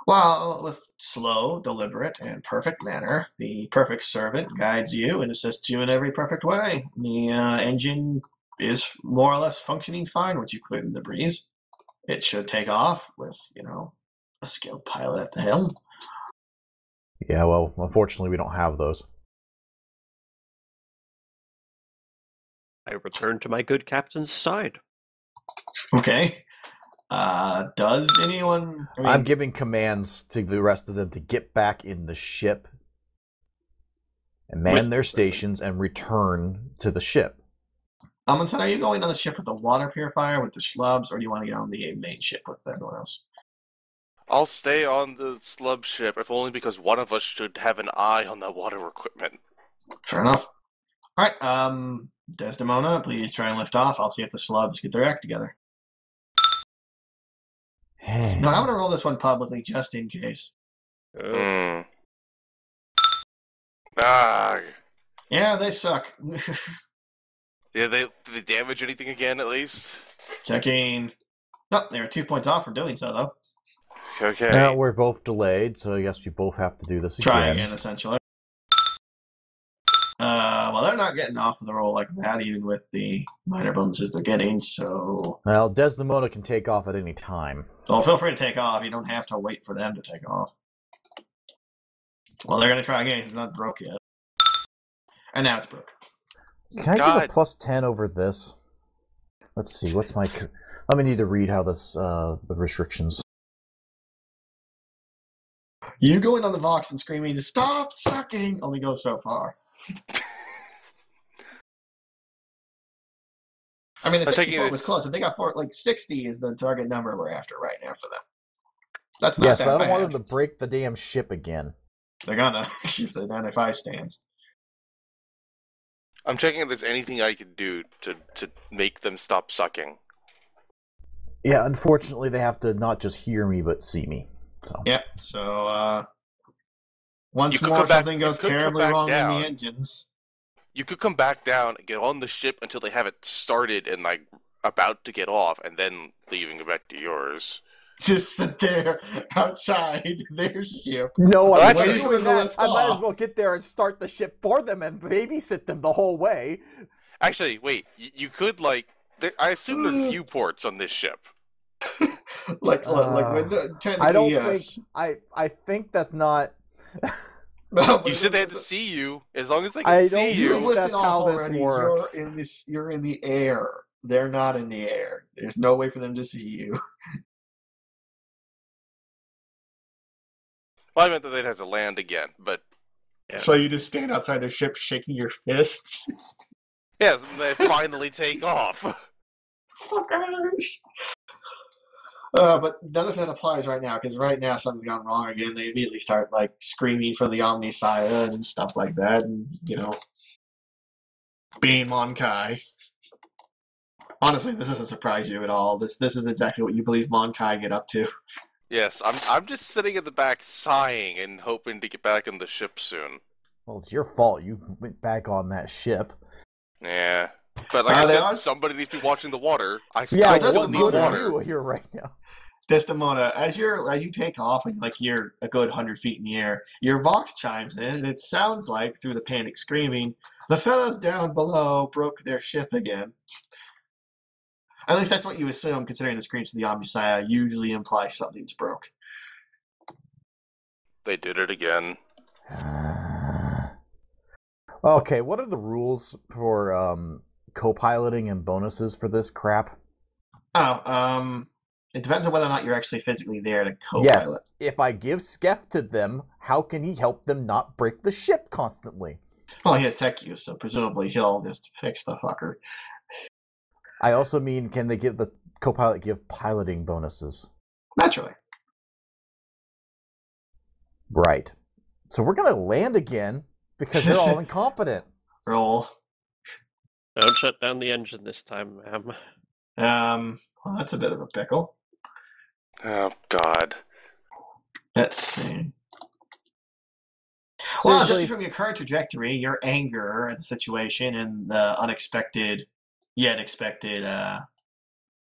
Well, with slow, deliberate, and perfect manner, the perfect servant guides you and assists you in every perfect way. The engine is more or less functioning fine once you put it in the breeze. It should take off with, a skilled pilot at the helm. Yeah, well, unfortunately, we don't have those. I return to my good captain's side. Okay. Does anyone... I'm giving commands to the rest of them to get back in the ship and man their stations and return to the ship. Amundsen, are you going on the ship with the water purifier with the schlubs, or do you want to get on the main ship with everyone else? I'll stay on the slub ship, if only because one of us should have an eye on the water equipment. Fair enough. Alright, Desdemona, please try and lift off. I'll see if the schlubs get their act together. No, I'm going to roll this one publicly just in case. Ah. Yeah, they suck. Did they damage anything again, at least? Checking. Nope, they were 2 points off for doing so, though. Okay. Now we're both delayed, so I guess we both have to do this again. Try again, essentially. Well, they're not getting off of the roll like that, even with the minor bonuses they're getting, so... Well, Desdemona can take off at any time. Well, feel free to take off. You don't have to wait for them to take off. Well, they're going to try again. It's not broke yet. And now it's broke. Can I get a plus 10 over this? Let's see, what's my... Let me need to read how this, the restrictions. You going on the Vox and screaming, "Stop sucking!" only goes so far. I mean, the 64 was close. If they got 60 is the target number we're after right now for them. That's not yes, that but I don't bad. want them to break the damn ship again. They're gonna if the 95 stands. I'm checking if there's anything I can do to make them stop sucking. Yeah, unfortunately, they have to not just hear me, but see me. So. Yep, so, once more something goes terribly wrong in the engines. You could come back down and get on the ship until they have it started and, about to get off, and then leave and go back to yours. Just sit there outside their ship. No, I might as well get there and start the ship for them and babysit them the whole way. Actually, wait. You could, I assume there's viewports on this ship. When I don't think... I think that's not... No, you said they had to see you. As long as they can see you. I don't think that's how this works. You're in the air. They're not in the air. There's no way for them to see you. Well, I meant that they'd have to land again, but... Yeah. So you just stand outside their ship shaking your fists? Yes, and they finally take off. Fuckers! But none of that applies right now, because right now something's gone wrong again. They immediately start, screaming for the Omnisaya and stuff like that, and, being Monkai. Honestly, this doesn't surprise you at all. This is exactly what you believe Monkai get up to. Yes, I'm just sitting at the back sighing and hoping to get back on the ship soon. Well, it's your fault. You went back on that ship. Yeah. But like I said, somebody needs to be watching the water. I still need water. You here right now. Desdemona, as you take off and you're a good 100 feet in the air, your Vox chimes in, and it sounds like, through the panic screaming, the fellows down below broke their ship again. At least that's what you assume, considering the screams of the Omnisaya usually imply something's broke. They did it again. Okay, what are the rules for co-piloting and bonuses for this crap? Oh, it depends on whether or not you're actually physically there to co-pilot. Yes. If I give Skef to them, how can he help them not break the ship constantly? Well, he has tech use, so presumably he'll just fix the fucker. I also mean, can they give the co-pilot piloting bonuses? Naturally. Right. So we're going to land again because they're all incompetent. Roll. Don't shut down the engine this time, ma'am. Well, that's a bit of a pickle. Oh, God. Let's see. Well, Seriously, judging from your current trajectory, your anger at the situation and the unexpected, yet expected,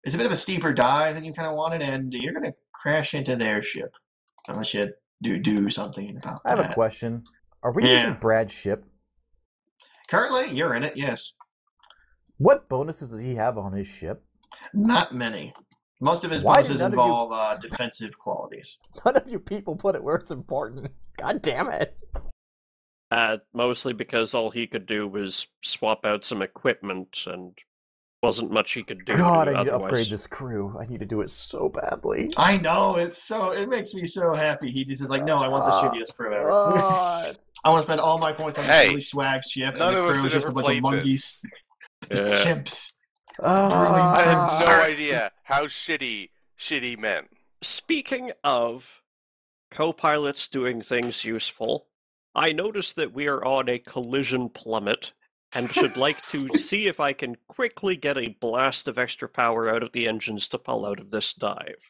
it's a bit of a steeper dive than you kind of wanted, and you're going to crash into their ship. Unless you do something about I have that. a question. Are we using Brad's ship? Currently, you're in it, yes. What bonuses does he have on his ship? Not many. Most of his Why bonuses involve defensive qualities. None of you people put it where it's important. God damn it. Mostly because all he could do was swap out some equipment, and wasn't much he could do. God, I need otherwise. to upgrade this crew. I need to do it so badly. I know, it makes me so happy. He just is like, no, I want the shittiest crew ever. I want to spend all my points on this really swag ship, and the crew is just a bunch of monkeys. Just chimps. I had no idea how shitty meant. Speaking of co-pilots doing things useful, I noticed that we are on a collision plummet, and should like to see if I can quickly get a blast of extra power out of the engines to pull out of this dive.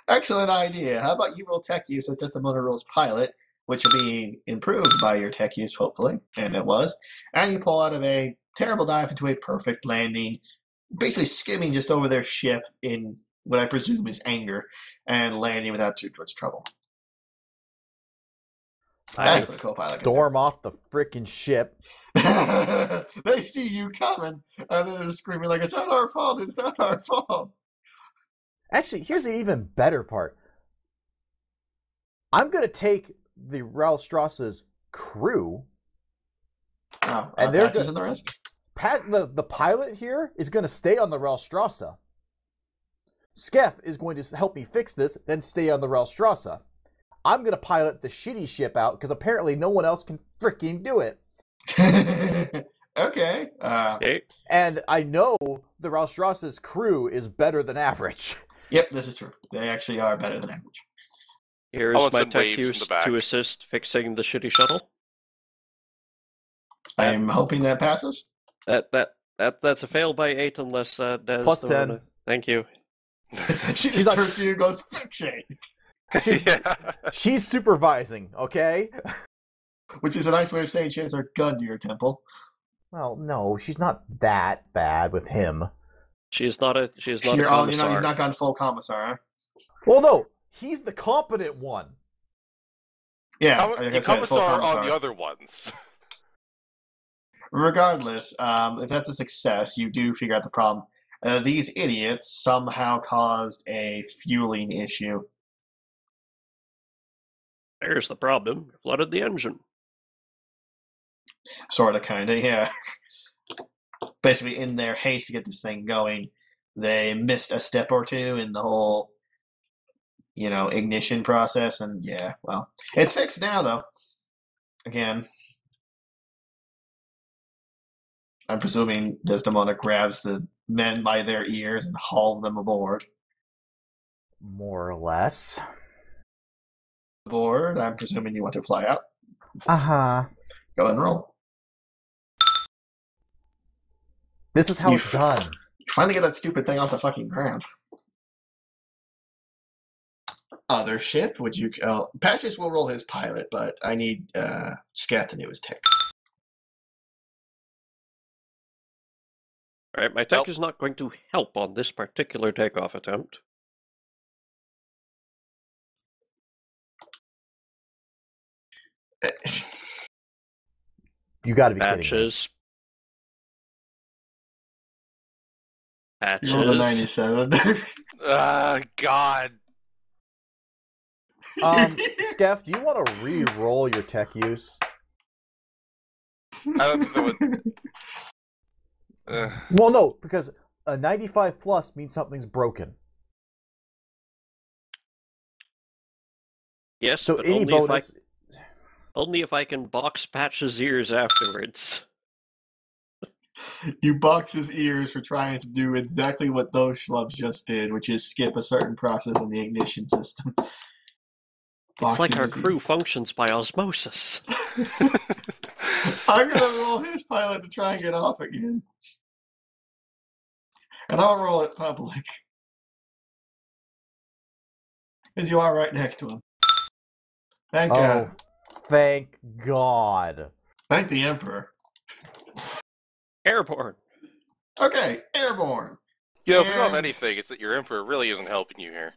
Excellent idea. How about you roll tech use as Desdemona rolls pilot, which will be improved by your tech use, hopefully, and it was. And you pull out of a terrible dive into a perfect landing, basically skimming just over their ship in what I presume is anger, and landing without too much trouble. I storm off the frickin' ship. They see you coming, and they're screaming like, it's not our fault, it's not our fault. Actually, here's the even better part. I'm going to take the Ralstrassa's crew, and they're just in the rest? The pilot here is going to stay on the Ralstrassa. Skef is going to help me fix this, then stay on the Ralstrassa. I'm going to pilot the shitty ship out, because apparently no one else can freaking do it. Okay. And I know the Ralstrassa's crew is better than average. Yep, this is true. They actually are better than average. Here's my tech use to assist fixing the shitty shuttle. I'm hoping that passes. That's a fail by 8 unless Des... Plus 10. Thank you. She just turns to you and goes, fix it! She's supervising, okay? Which is a nice way of saying she has her gun to your temple. Well, no, she's not that bad with him. She's not a commissar. You've not gone full commissar, huh? Well, no, he's the competent one. Yeah, the commissar on the other ones. Regardless, if that's a success, you do figure out the problem. These idiots somehow caused a fueling issue. There's the problem. Flooded the engine. Sorta, kinda, yeah. Basically, in their haste to get this thing going, they missed a step or two in the whole, ignition process, and yeah, well, it's fixed now, though. Again, I'm presuming Desdemona grabs the men by their ears and hauls them aboard. More or less. Aboard, I'm presuming you want to fly out. Uh-huh. Go ahead and roll. This is how it's done. Finally get that stupid thing off the fucking ground. Other ship, would you... Patches will roll his pilot, but I need Scath to do his tech. Alright, my tech is not going to help on this particular takeoff attempt. You gotta be Patches. kidding me. Patches. Roll the 97. God. Skeff, do you want to re-roll your tech use? I don't think that would... Well, no, because a 95 plus means something's broken. Yes, So but any bonus. only if I can box Patch's ears afterwards. You box his ears for trying to do exactly what those schlubs just did, which is skip a certain process in the ignition system. It's like our Boxing crew functions by osmosis. I'm gonna roll his pilot to try and get off again. And I'll roll it public. Because you are right next to him. Thank God. Thank God. Thank the Emperor. Airborne. Okay, airborne. You know, if we don't have And- anything, it's that your Emperor really isn't helping you here.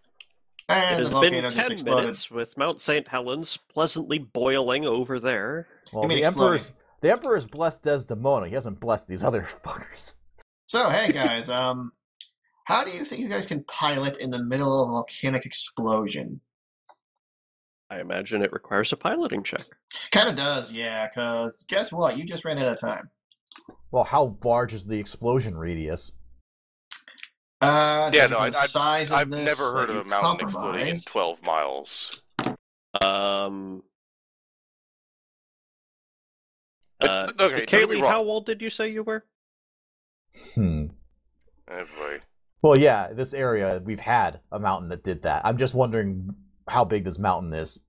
And It the has been volcano just 10 exploded. minutes with Mount St. Helens pleasantly boiling over there. Well, the Emperor's blessed Desdemona. He hasn't blessed these other fuckers. So, hey guys, how do you think you guys can pilot in the middle of a volcanic explosion? I imagine it requires a piloting check. Kind of does, yeah, because guess what? You just ran out of time. Well, how large is the explosion radius? Yeah, no, I've never heard of a mountain exploding in 12 miles. Okay, Kaylee, how old did you say you were? Oh boy. Well, yeah, this area, we've had a mountain that did that. I'm just wondering how big this mountain is.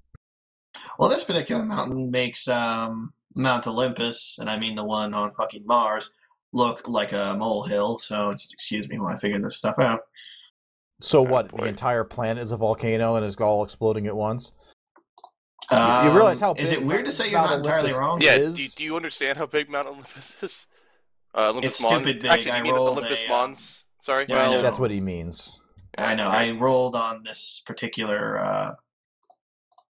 Well, this particular mountain makes Mount Olympus, and I mean the one on fucking Mars, look like a molehill, so just excuse me while I figure this stuff out. So what, the entire planet is a volcano and is all exploding at once? You You realize how big is it weird to say you're Mount not entirely Olympus wrong? Yeah, is? do you understand how big Mount Olympus is? Olympus It's Mons? stupid big. Actually, I you mean rolled Olympus a, Mons? Sorry? Yeah, I know. That's what he means. I know. I rolled on this particular.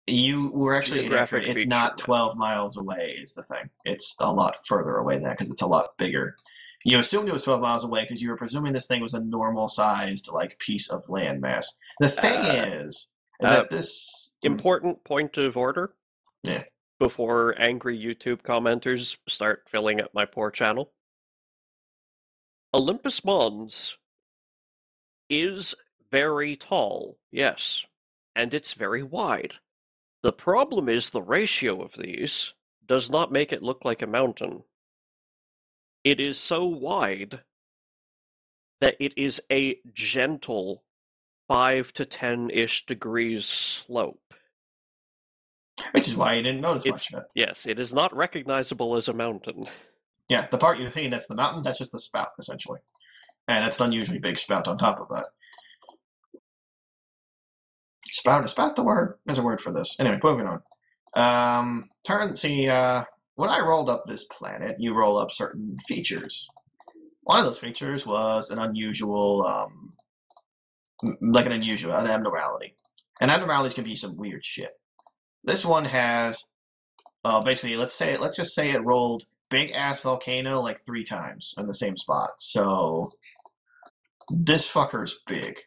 You were actually Geographic inaccurate. It's feature. not 12 miles away, is the thing. It's a lot further away than that because it's a lot bigger. You assumed it was 12 miles away because you were presuming this thing was a normal sized like piece of landmass. The thing is that this Important point of order. Yeah. Before angry YouTube commenters start filling up my poor channel. Olympus Mons is very tall, yes, and it's very wide. The problem is the ratio of these does not make it look like a mountain. It is so wide that it is a gentle 5 to 10-ish degrees slope. Which is why you didn't notice much of it. Yes, it is not recognizable as a mountain. Yeah, the part you're seeing that's the mountain, that's just the spout, essentially. And that's an unusually big spout on top of that. Spout, is spout the word? There's a word for this. Anyway, moving on. When I rolled up this planet, you roll up certain features. One of those features was an unusual, an abnormality. And abnormalities can be some weird shit. This one has, basically, let's just say it rolled big ass volcano like 3 times in the same spot. So this fucker's big.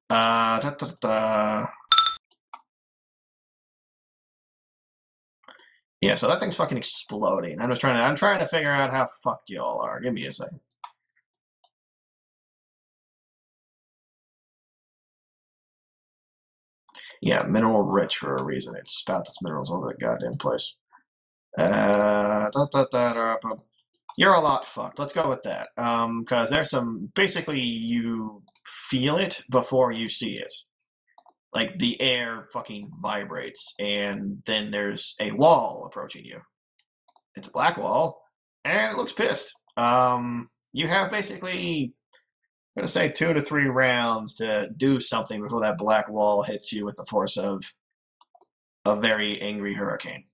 Yeah, so that thing's fucking exploding. I'm trying to figure out how fucked y'all are. Give me a second. Yeah, mineral rich for a reason. It spouts its minerals all over the goddamn place. You're a lot fucked. Let's go with that. Because there's some, basically you feel it before you see it. Like the air fucking vibrates, and then there's a wall approaching you. It's a black wall, and it looks pissed. You have basically, I'm gonna say 2 to 3 rounds to do something before that black wall hits you with the force of a very angry hurricane.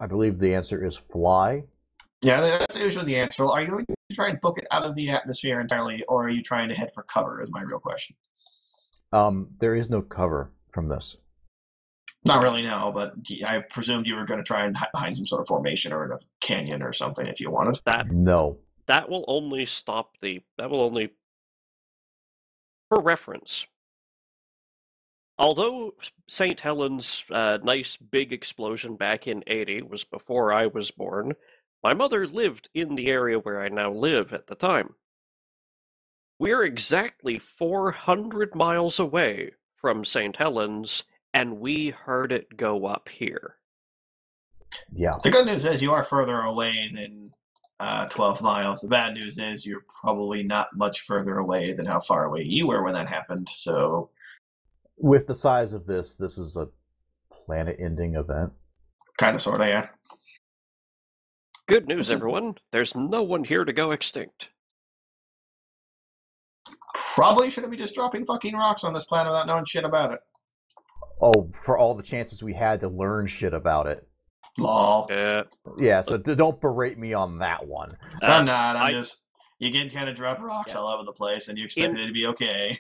I believe the answer is fly. Yeah, that's usually the answer. Are you going to try and book it out of the atmosphere entirely, or are you trying to head for cover, is my real question. There is no cover from this. Not really, no, but I presumed you were going to try and hide behind some sort of formation or in a canyon or something if you wanted. No. That will only for reference. Although St. Helens' nice big explosion back in 80 was before I was born, My mother lived in the area where I now live at the time. We're exactly 400 miles away from St. Helens, and we heard it go up here. Yeah. The good news is you are further away than 12 miles. The bad news is you're probably not much further away than how far away you were when that happened. So, With the size of this is a planet-ending event. kind of, sort of, yeah. Good news, everyone. There's no one here to go extinct. Probably shouldn't be just dropping fucking rocks on this planet without knowing shit about it. Oh, for all the chances we had to learn shit about it. Lol. Yeah, so don't berate me on that one. I'm not. I'm just... You can kind of drop rocks all over the place, and you expect it to be okay.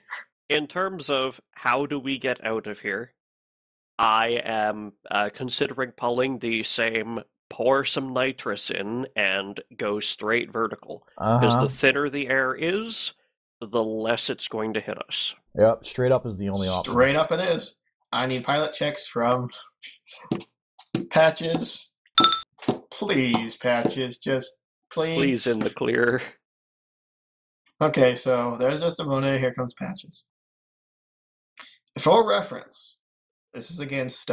In terms of how do we get out of here, I am considering pulling the same pour some nitrous in and go straight vertical. Because the thinner the air is, the less it's going to hit us. Yep, straight up is the only option. Straight up it is. I need pilot checks from Patches. Please, Patches, just please. Please in the clear. Okay, so there's Desdemona, here comes Patches. For reference, this is against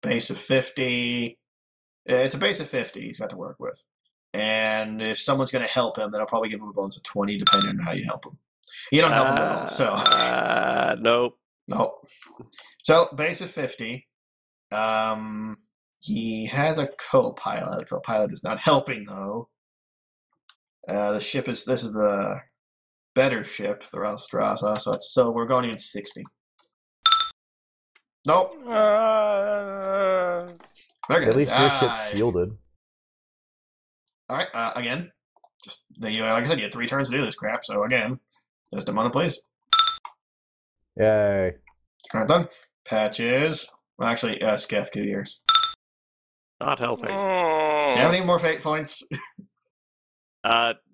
base of 50. It's a base of 50 he's got to work with. And if someone's going to help him, then I'll probably give him a bonus of 20, depending on how you help him. You don't help him at all, so... Nope. Nope. So, base of 50. He has a co-pilot. The co-pilot is not helping, though. The ship is... This is the better ship, the Ralstrasa, so we're going in 60. Nope. At least your ship's shielded. Alright, again. Just, like I said, you had 3 turns to do this crap, so again, Desdemona, please. Yay. Alright, done. Patches. Well, actually, Sketh, 2 years. Not helping. Do you have any more fate points?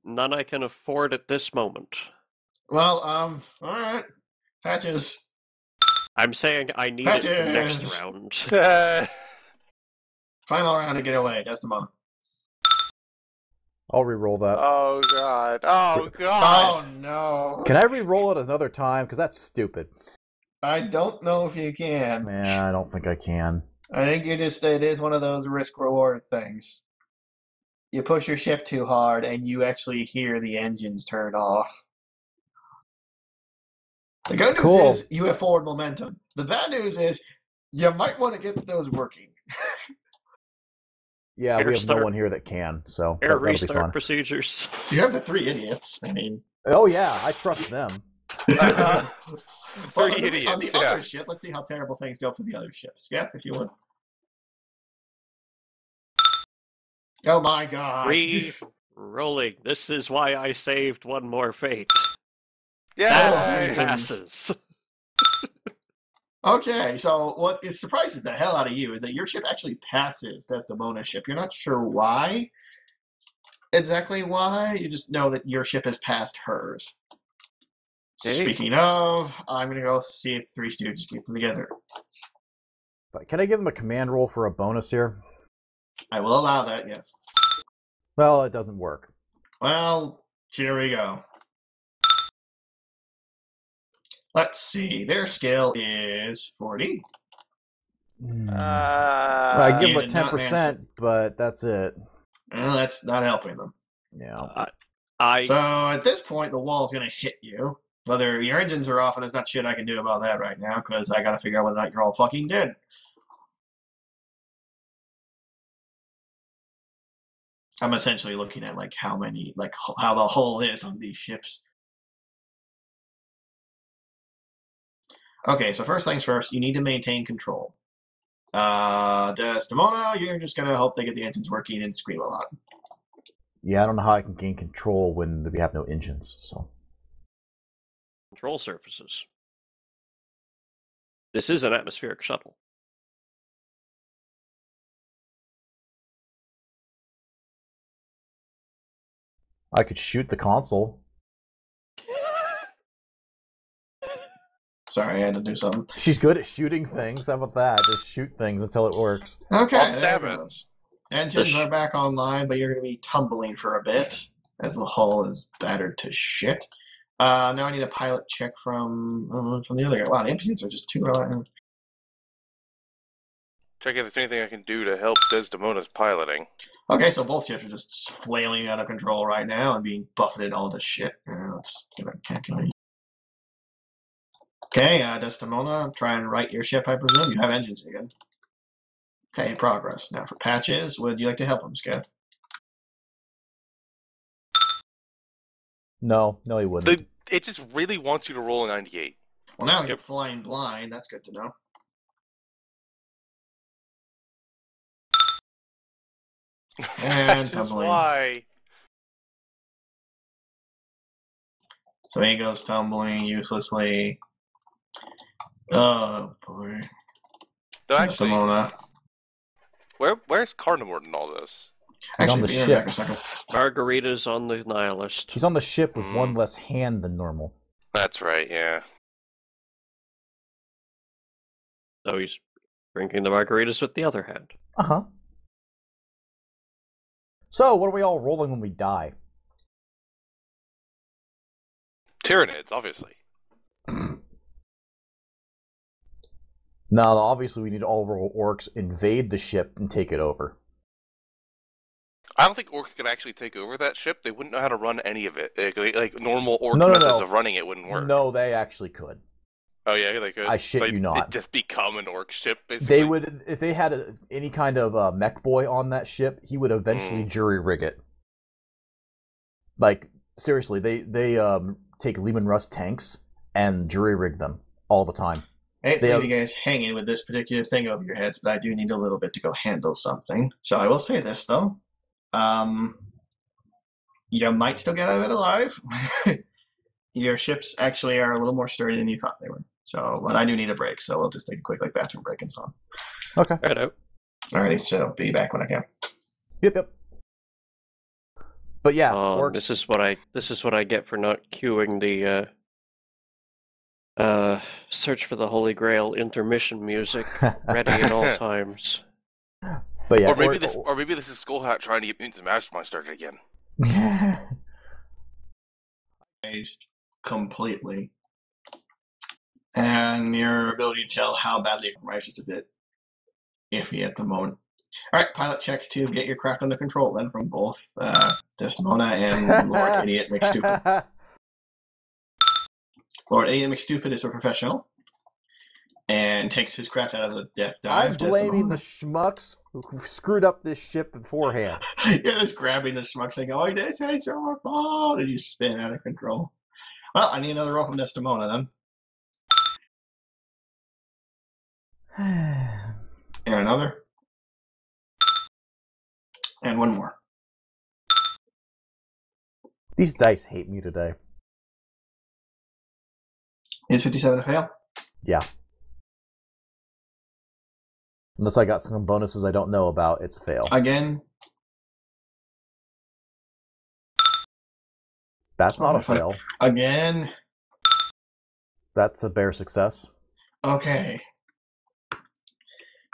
None I can afford at this moment. Well, alright. Patches. I'm saying I need it for next round. Final round to get away, Desdemona. I'll re-roll that. Oh god. Oh god. Oh no. Can I re-roll it another time? Because that's stupid. I don't know if you can. Man, I don't think I can. I think it is one of those risk-reward things. You push your ship too hard, and you actually hear the engines turn off. The good news is you have forward momentum. The bad news is you might want to get those working. Yeah, we have no one here that can, so air that'll be restart fun. procedures. You have the 3 idiots. I mean... Oh yeah, I trust them. 3 On idiots. the other ship, let's see how terrible things go for the other ships. Sketh, if you would. Oh my god. Re-rolling. This is why I saved one more fate. Yeah. Oh, Passes. Okay, so what surprises the hell out of you is that your ship actually passes Desdemona's ship. You're not sure why. Exactly why. You just know that your ship has passed hers. Hey. Speaking of, I'm going to go see if 3 Stooges get them together. But can I give them a command roll for a bonus here? I will allow that, yes. Well, it doesn't work. Well, here we go. Let's see. Their skill is 40. I give You them a did not 10%, but that's it. Well, that's not helping them. Yeah. So at this point, the wall's going to hit you. Whether your engines are off, and there's not shit I can do about that right now, because I got to figure out whether or not you're all fucking dead. I'm essentially looking at like how many, like how the hull is on these ships. Okay, so first things first, you need to maintain control. Desdemona, you're just gonna hope they get the engines working and scream a lot. Yeah, I don't know how I can gain control when we have no engines, so. Control surfaces. This is an atmospheric shuttle. I could shoot the console. Sorry, I had to do something. She's good at shooting things. How about that? Just shoot things until it works. Okay, I'll there stab it it. goes. Engines are back online, but you're going to be tumbling for a bit as the hull is battered to shit. Now I need a pilot check from the other guy. Wow, the engines are just too reliant. Check if there's anything I can do to help Desdemona's piloting. Okay, so both ships are just flailing out of control right now and being buffeted all to shit. Let's get a calculator. Okay, Desdemona, try and right your ship, I presume. You have engines again. Okay, progress. Now for patches, would you like to help him, Sketh? No, he wouldn't. It just really wants you to roll a 98. Well, now you're flying blind. That's good to know. And tumbling. Why? So he goes tumbling uselessly. Oh boy. No, actually, Desdemona. where's Carnivore in all this? He's Actually, on the be ship. back a second. Margarita's on the Nihilist. He's on the ship with one less hand than normal. That's right, yeah. So he's drinking the margaritas with the other hand. Uh-huh. So, what are we all rolling when we die? Tyranids, obviously. No, obviously we need all of our orcs invade the ship and take it over. I don't think orcs could actually take over that ship. They wouldn't know how to run any of it. Like normal orc No. methods of running it wouldn't work. No, they actually could. Oh yeah, they could. I shit you not. It'd just become an orc ship, basically. They would, if they had any kind of mech boy on that ship, he would eventually jury rig it. Like, seriously, they take Lehman Russ tanks and jury rig them all the time. I hate to leave you guys hanging with this particular thing over your heads, but I do need a little bit to go handle something. So I will say this, though. You might still get out of it alive. Your ships actually are a little more sturdy than you thought they were. So, but I do need a break, so we'll just take a quick bathroom break and so on. Okay. Right out. Alrighty, so be back when I can. Yep. But yeah, orcs. This is what I get for not queuing the Search for the Holy Grail intermission music ready at all times. But yeah, or maybe this is Skullhat trying to get Mutants Mastermind started again. Completely. And your ability to tell how badly it arrives just a bit iffy at the moment. Alright, pilot checks to get your craft under control then from both Desdemona and Lord Idiot McStupid. Lord Idiot McStupid is a professional and takes his craft out of the death dive. I'm blaming the schmucks who screwed up this ship beforehand. You're just grabbing the schmucks and going, this is your fault, as you spin out of control. Well, I need another roll from Desdemona then. And another. And one more. These dice hate me today. Is 57 a fail? Yeah. Unless I got some bonuses I don't know about, it's a fail. Again. That's not a fail. Again. That's a bare success. Okay.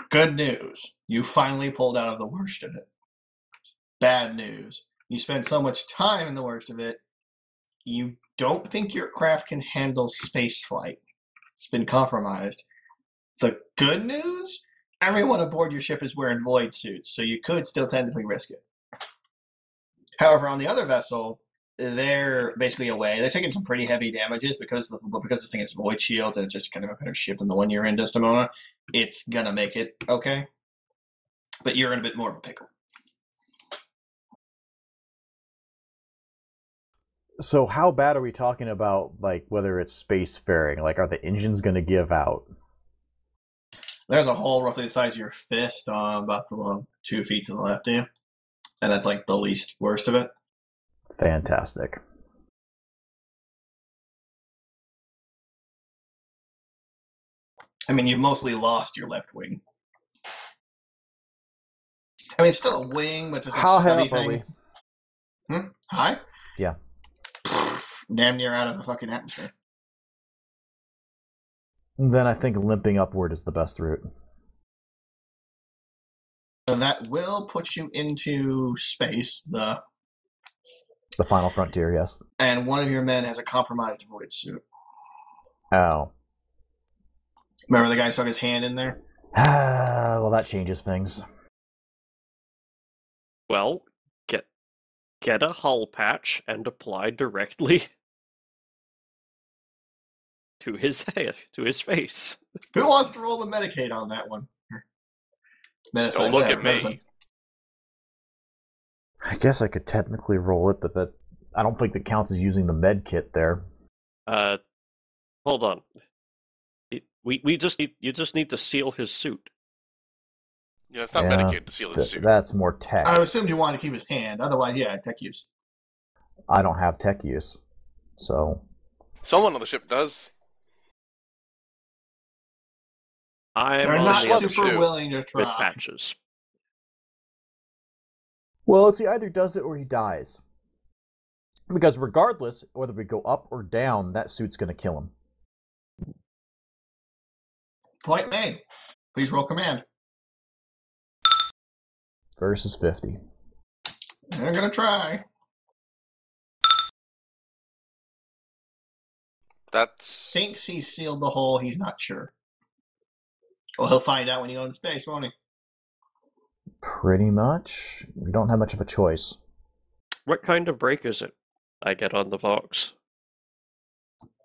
Good news. You finally pulled out of the worst of it. Bad news. You spent so much time in the worst of it, you don't think your craft can handle spaceflight. It's been compromised. The good news? Everyone aboard your ship is wearing void suits, so you could still technically risk it. However, on the other vessel, they're basically away. They're taking some pretty heavy damages because this thing is void shields and it's just kind of a better ship than the one you're in, Desdemona. It's gonna make it okay, but you're in a bit more of a pickle. So how bad are we talking about, like, whether it's spacefaring? Like, are the engines going to give out? There's a hole roughly the size of your fist on about 2 feet to the left of you. And that's like the least worst of it. Fantastic. I mean, you've mostly lost your left wing. I mean, it's still a wing, but it's just a How high stubby up are thing. we? High? Yeah. Damn near out of the fucking atmosphere. Then I think limping upward is the best route. So that will put you into space. The final frontier, yes. And one of your men has a compromised void suit. Oh. Remember the guy who stuck his hand in there? Well, that changes things. Well, get a hull patch and apply directly to his head, to his face. Who wants to roll the Medicaid on that one? Don't look at me. Medicine. I guess I could technically roll it, but that I don't think that counts as using the med kit there. Hold on. You just need to seal his suit. Yeah, it's not medicated to seal his suit. That's more tech. I assumed you wanted to keep his hand. Otherwise, yeah, tech use. I don't have tech use, so Someone on the ship does. They're not super willing to try. With patches. Well, he either does it or he dies. Because regardless, whether we go up or down, that suit's going to kill him. Point made. Please roll command. Versus 50. They're going to try. Thinks he sealed the hole. He's not sure. Well, he'll find out when you go in space, won't he? Pretty much. We don't have much of a choice. What kind of break is it? I get on the Vox.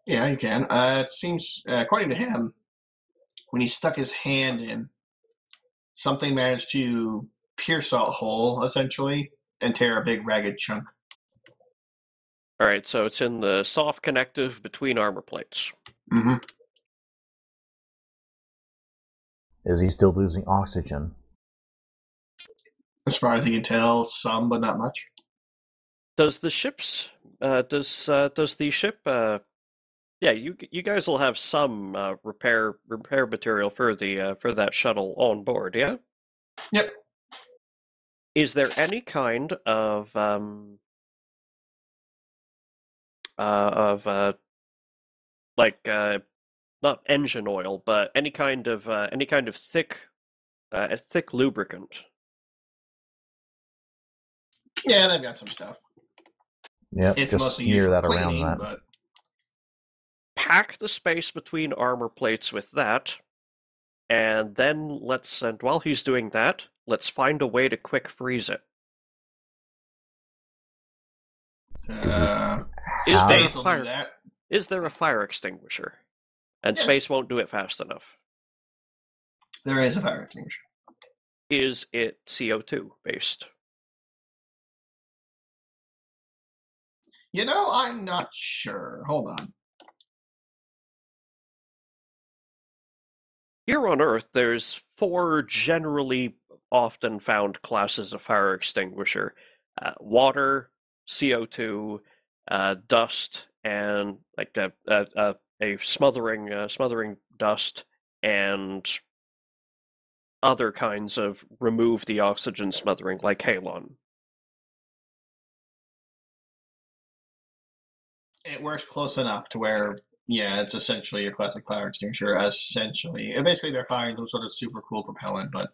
Yeah, you can. It seems, according to him, when he stuck his hand in, something managed to pierce a hole, essentially, and tear a big ragged chunk. Alright, so it's in the soft connective between armor plates. Mm-hmm. Is he still losing oxygen? As far as he can tell, some, but not much. Does the ship's does the ship yeah, you guys will have some repair material for the for that shuttle on board, yeah? Yep. Is there any kind of not engine oil, but any kind of thick thick lubricant? Yeah, they've got some stuff. Yep, It's just mostly smear used for that cleaning, around that. but Pack the space between armor plates with that, and then while he's doing that, let's find a way to quick freeze it. Space will do that. Is there a fire extinguisher? And Yes. space won't do it fast enough. There is a fire extinguisher. Is it CO2 based? You know, I'm not sure. Hold on. Here on Earth, there's 4 generally often found classes of fire extinguisher: water, CO2, dust, and like a smothering dust, and other kinds of remove the oxygen smothering, like halon. It works close enough to where, yeah, it's essentially your classic fire extinguisher. Essentially, basically, they're firing some sort of super cool propellant, but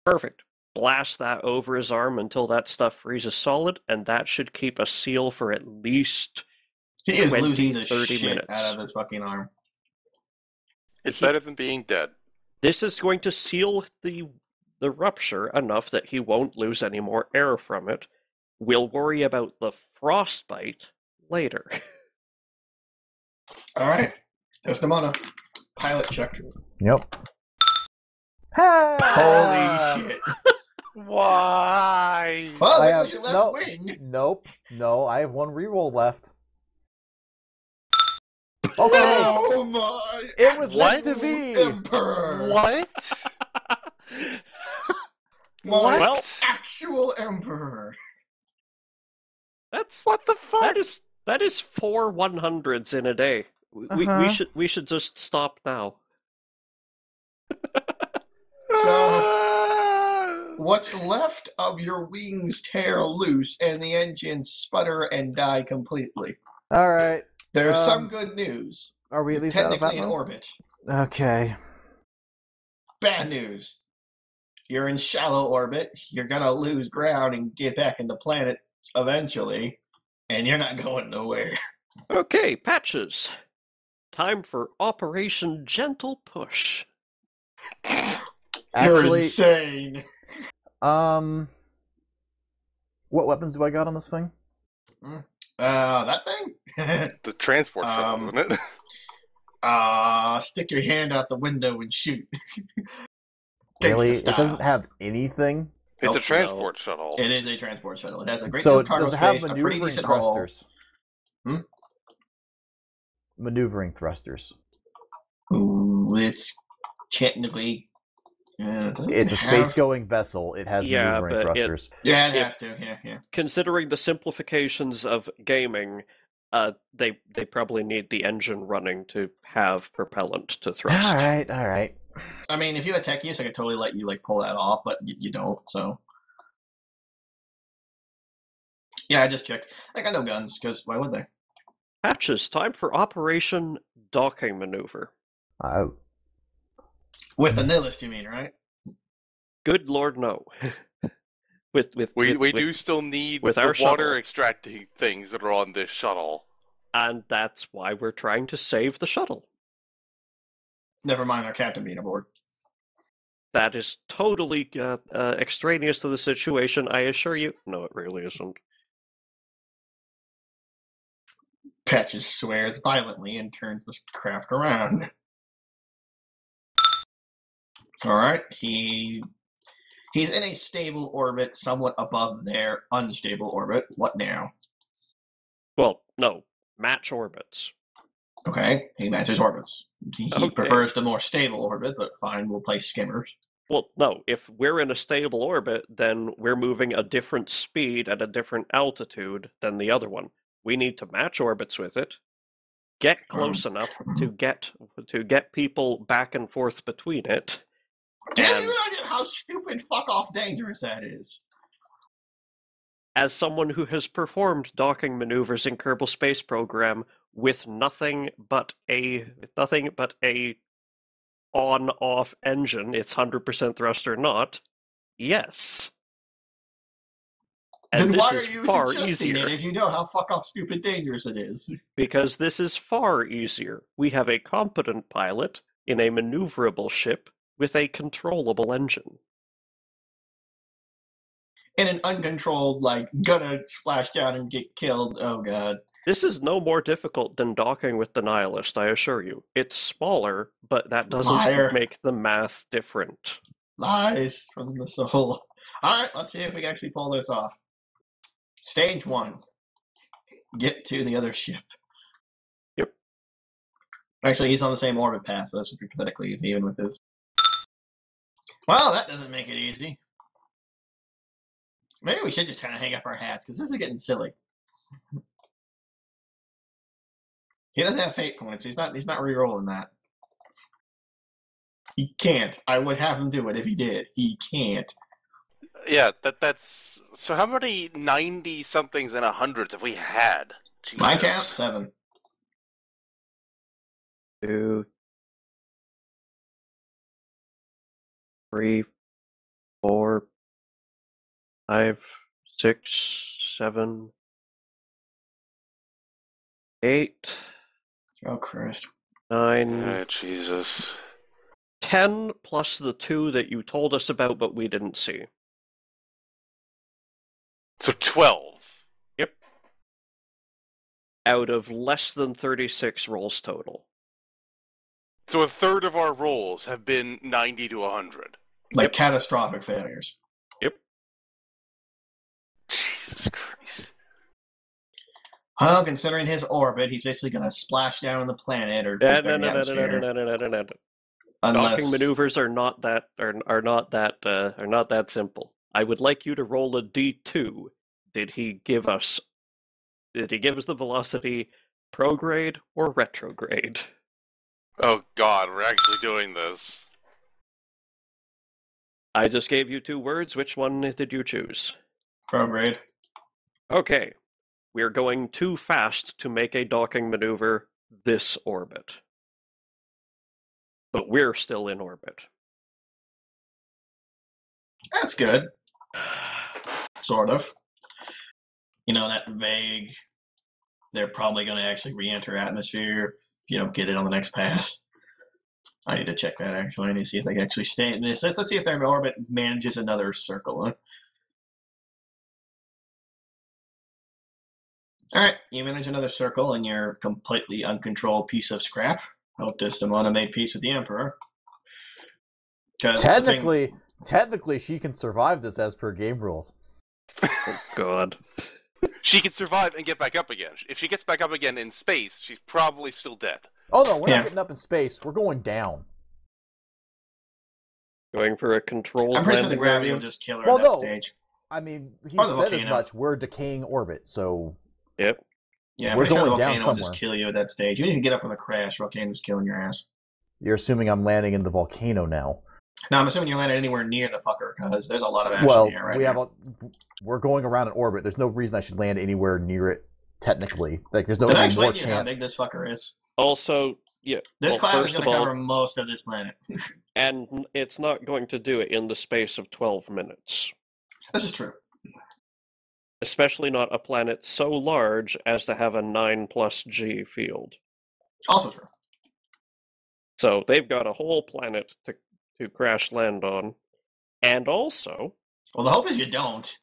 Perfect. Blast that over his arm until that stuff freezes solid, and that should keep a seal for at least he is 20, losing the 30 shit minutes. out of his fucking arm. It's better than being dead. This is going to seal the rupture enough that he won't lose any more air from it. We'll worry about the frostbite later. All right, Desdemona, pilot check. Yep. Holy shit! Why? Well, I there have goes your left wing. No, I have one reroll left. Okay, Oh my! it was What? meant to be. Emperor. What? My What? actual emperor. That's What the fuck? that is 4 100s in a day. We should just stop now. So, what's left of your wings tear loose, and the engines sputter and die completely. All right. There's some good news. Are we at least out of that Technically in mode? orbit. Okay. Bad news. you're in shallow orbit. You're gonna lose ground and get back in the planet eventually, and you're not going nowhere. Okay, Patches. Time for Operation Gentle Push. You're Actually, insane. what weapons do I got on this thing? That thing? The transport shuttle, isn't it? Stick your hand out the window and shoot. Really? Gangsta It style. doesn't have anything? It's a Nope, transport shuttle. It is a transport shuttle. It has a great So deal of cargo does it have space, a pretty maneuvering decent hull. thrusters? Hmm? Maneuvering thrusters. Ooh, it's technically. It's a space-going vessel. It has Yeah, maneuvering but thrusters. Yeah, it has to. Yeah. considering the simplifications of gaming, they probably need the engine running to have propellant to thrust. All right. I mean, if you had tech use, I could totally let you pull that off, but you don't. So yeah, I just checked. I got no guns because why would they? Patches, time for Operation Docking Maneuver. With the nihilist, you mean, right? Good Lord, no. We do still need with the our water shuttle. extracting things that are on this shuttle. And that's why we're trying to save the shuttle. Never mind our captain being aboard. That is totally extraneous to the situation, I assure you. No, it really isn't. Patches swears violently and turns the craft around. All right, he's in a stable orbit, somewhat above their unstable orbit. What now? Well, no, match orbits. Okay, he matches orbits. He Okay. prefers the more stable orbit, but fine, we'll play skimmers. Well, no, if we're in a stable orbit, then we're moving a different speed at a different altitude than the other one. We need to match orbits with it, get close enough to get people back and forth between it. Do you have any idea how stupid fuck off dangerous that is? As someone who has performed docking maneuvers in Kerbal Space Program with nothing but a on-off engine, it's 100% thrust or not, yes. And Then this why is are you far suggesting easier. it if you know how fuck off stupid dangerous it is? Because this is far easier. We have a competent pilot in a maneuverable ship with a controllable engine. In an uncontrolled, gonna splash down and get killed. Oh god. This is no more difficult than docking with the Nihilist, I assure you. It's smaller, but that doesn't Liar. make the math different. Lies from the soul. Alright, let's see if we can actually pull this off. Stage 1. Get to the other ship. Yep. Actually, he's on the same orbit path, so that should be pathetically easy even with this. Well, that doesn't make it easy. Maybe we should just kind of hang up our hats, because this is getting silly. He doesn't have fate points. He's not re-rolling that. He can't. I would have him do it if he did. He can't. Yeah, that's... So how many 90-somethings and 100s have we had? Jesus. My count, 7. 2, 3, 4, 5, 6, 7, 8, Oh, Christ. 9, Oh, Jesus. 10 plus the 2 that you told us about but we didn't see. So 12. Yep. Out of less than 36 rolls total. So a third of our rolls have been 90 to 100. Like catastrophic failures. Yep. Jesus Christ. Well, considering his orbit, he's basically going to splash down on the planet or just in the atmosphere. Docking maneuvers are not that simple. I would like you to roll a D2. Did he give us the velocity prograde or retrograde? Oh God, we're actually doing this. I just gave you 2 words. Which one did you choose? Prograde. Okay. We're going too fast to make a docking maneuver this orbit. But we're still in orbit. That's good. Sort of. You know, that vague, they're probably going to actually re-enter atmosphere if you don't get it on the next pass. I need to check that, actually. I need to see if they can actually stay in this. Let's see if their orbit manages another circle. Huh? Alright, you manage another circle in your completely uncontrolled piece of scrap. Hope Desdemona made peace with the Emperor. Technically, she can survive this as per game rules. Oh, God. She can survive and get back up again. If she gets back up again in space, she's probably still dead. Oh no, we're not getting up in space. We're going down. Going for a controlled I'm pretty sure the landing gravity area? will just kill her at that stage. I mean, he Or the said as volcano. much. We're a decaying orbit, so Yep. Yeah, I'm we're pretty sure the going down volcano will somewhere. just kill you at that stage. Even if you get up from the crash, the volcano's killing your ass. You're assuming I'm landing in the volcano now. No, I'm assuming you're landing anywhere near the fucker, because there's a lot of action here right now. We're going around an orbit. There's no reason I should land anywhere near it, technically. Like, there's no Did I more explain to you how chance. big this fucker is? Also, yeah. This cloud is first going of to all, cover most of this planet. and it's not going to do it in the space of 12 minutes. This is true. Especially not a planet so large as to have a 9+ G field. Also true. So they've got a whole planet to crash land on. And also... Well, the hope is you don't.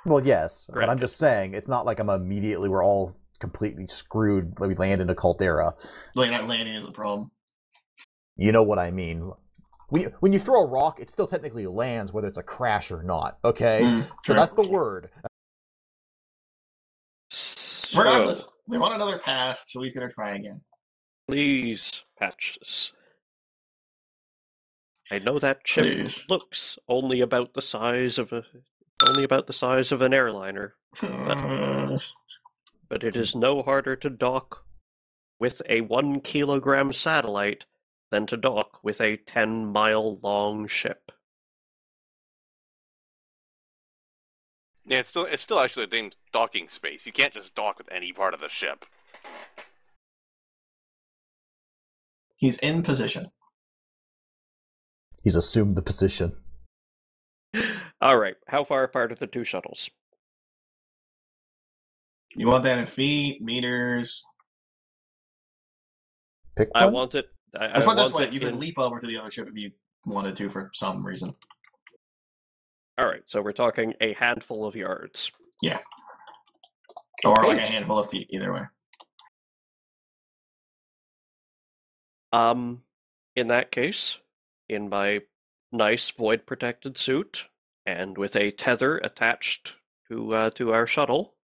Well, yes, Granted. but I'm just saying, it's not like we're all completely screwed when we land in a Caldera. Well, you're not landing is the problem. You know what I mean. When you throw a rock, it still technically lands, whether it's a crash or not, okay? So True. that's the word. So, Regardless, we want another pass, so he's going to try again. please, Patches. I know that chip Please. looks only about the size of an airliner, but it is no harder to dock with a 1 kilogram satellite than to dock with a 10-mile-long ship. Yeah, it's still actually a damn docking space. You can't just dock with any part of the ship. He's in position. He's assumed the position. Alright, how far apart are the two shuttles? You want that in feet, meters? Pick I one? want it... Let's put it this way. it You could in- leap over to the other ship if you wanted to for some reason. Alright, so we're talking a handful of yards. Yeah. Or like a handful of feet, either way. In that case, in my nice void-protected suit, and with a tether attached to our shuttle,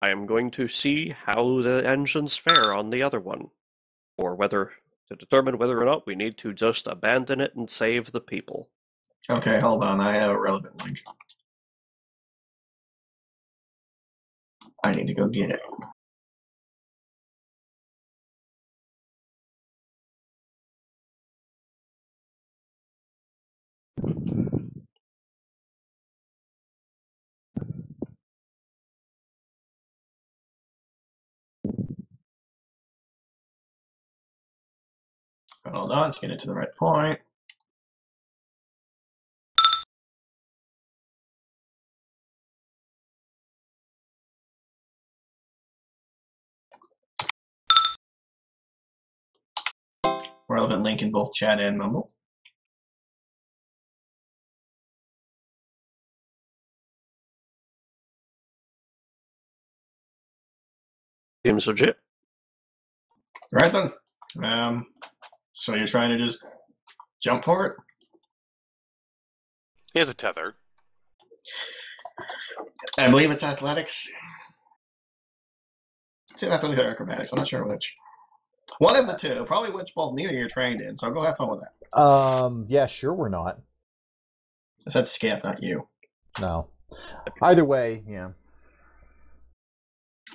I am going to see how the engines fare on the other one, or to determine whether or not we need to just abandon it and save the people. Okay, hold on. I have a relevant link. I need to go get it. Hold on, let's get it to the right point. Relevant link in both chat and Mumble. Seems legit. Right then. So you're trying to just jump for it? He has a tether. I believe it's athletics. It's athletics or acrobatics. I'm not sure which. One of the two. Probably which both neither you're trained in, so go have fun with that. Yeah, sure we're not. I said Scath, not you. No. Either way, yeah.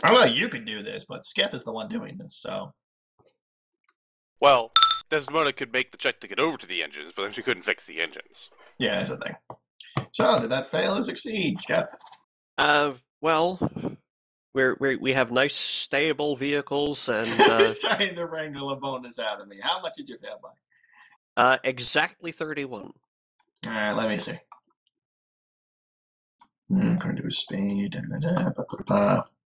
I don't know you could do this, but Scath is the one doing this, so. Well, Desdemona could make the check to get over to the engines, but then she couldn't fix the engines. Yeah, that's the thing. So, did that fail or succeed, Scath? Well, we have nice, stable vehicles, and He's trying to wrangle a bonus out of me. How much did you fail by? exactly 31. Alright, let me see. According to his speed.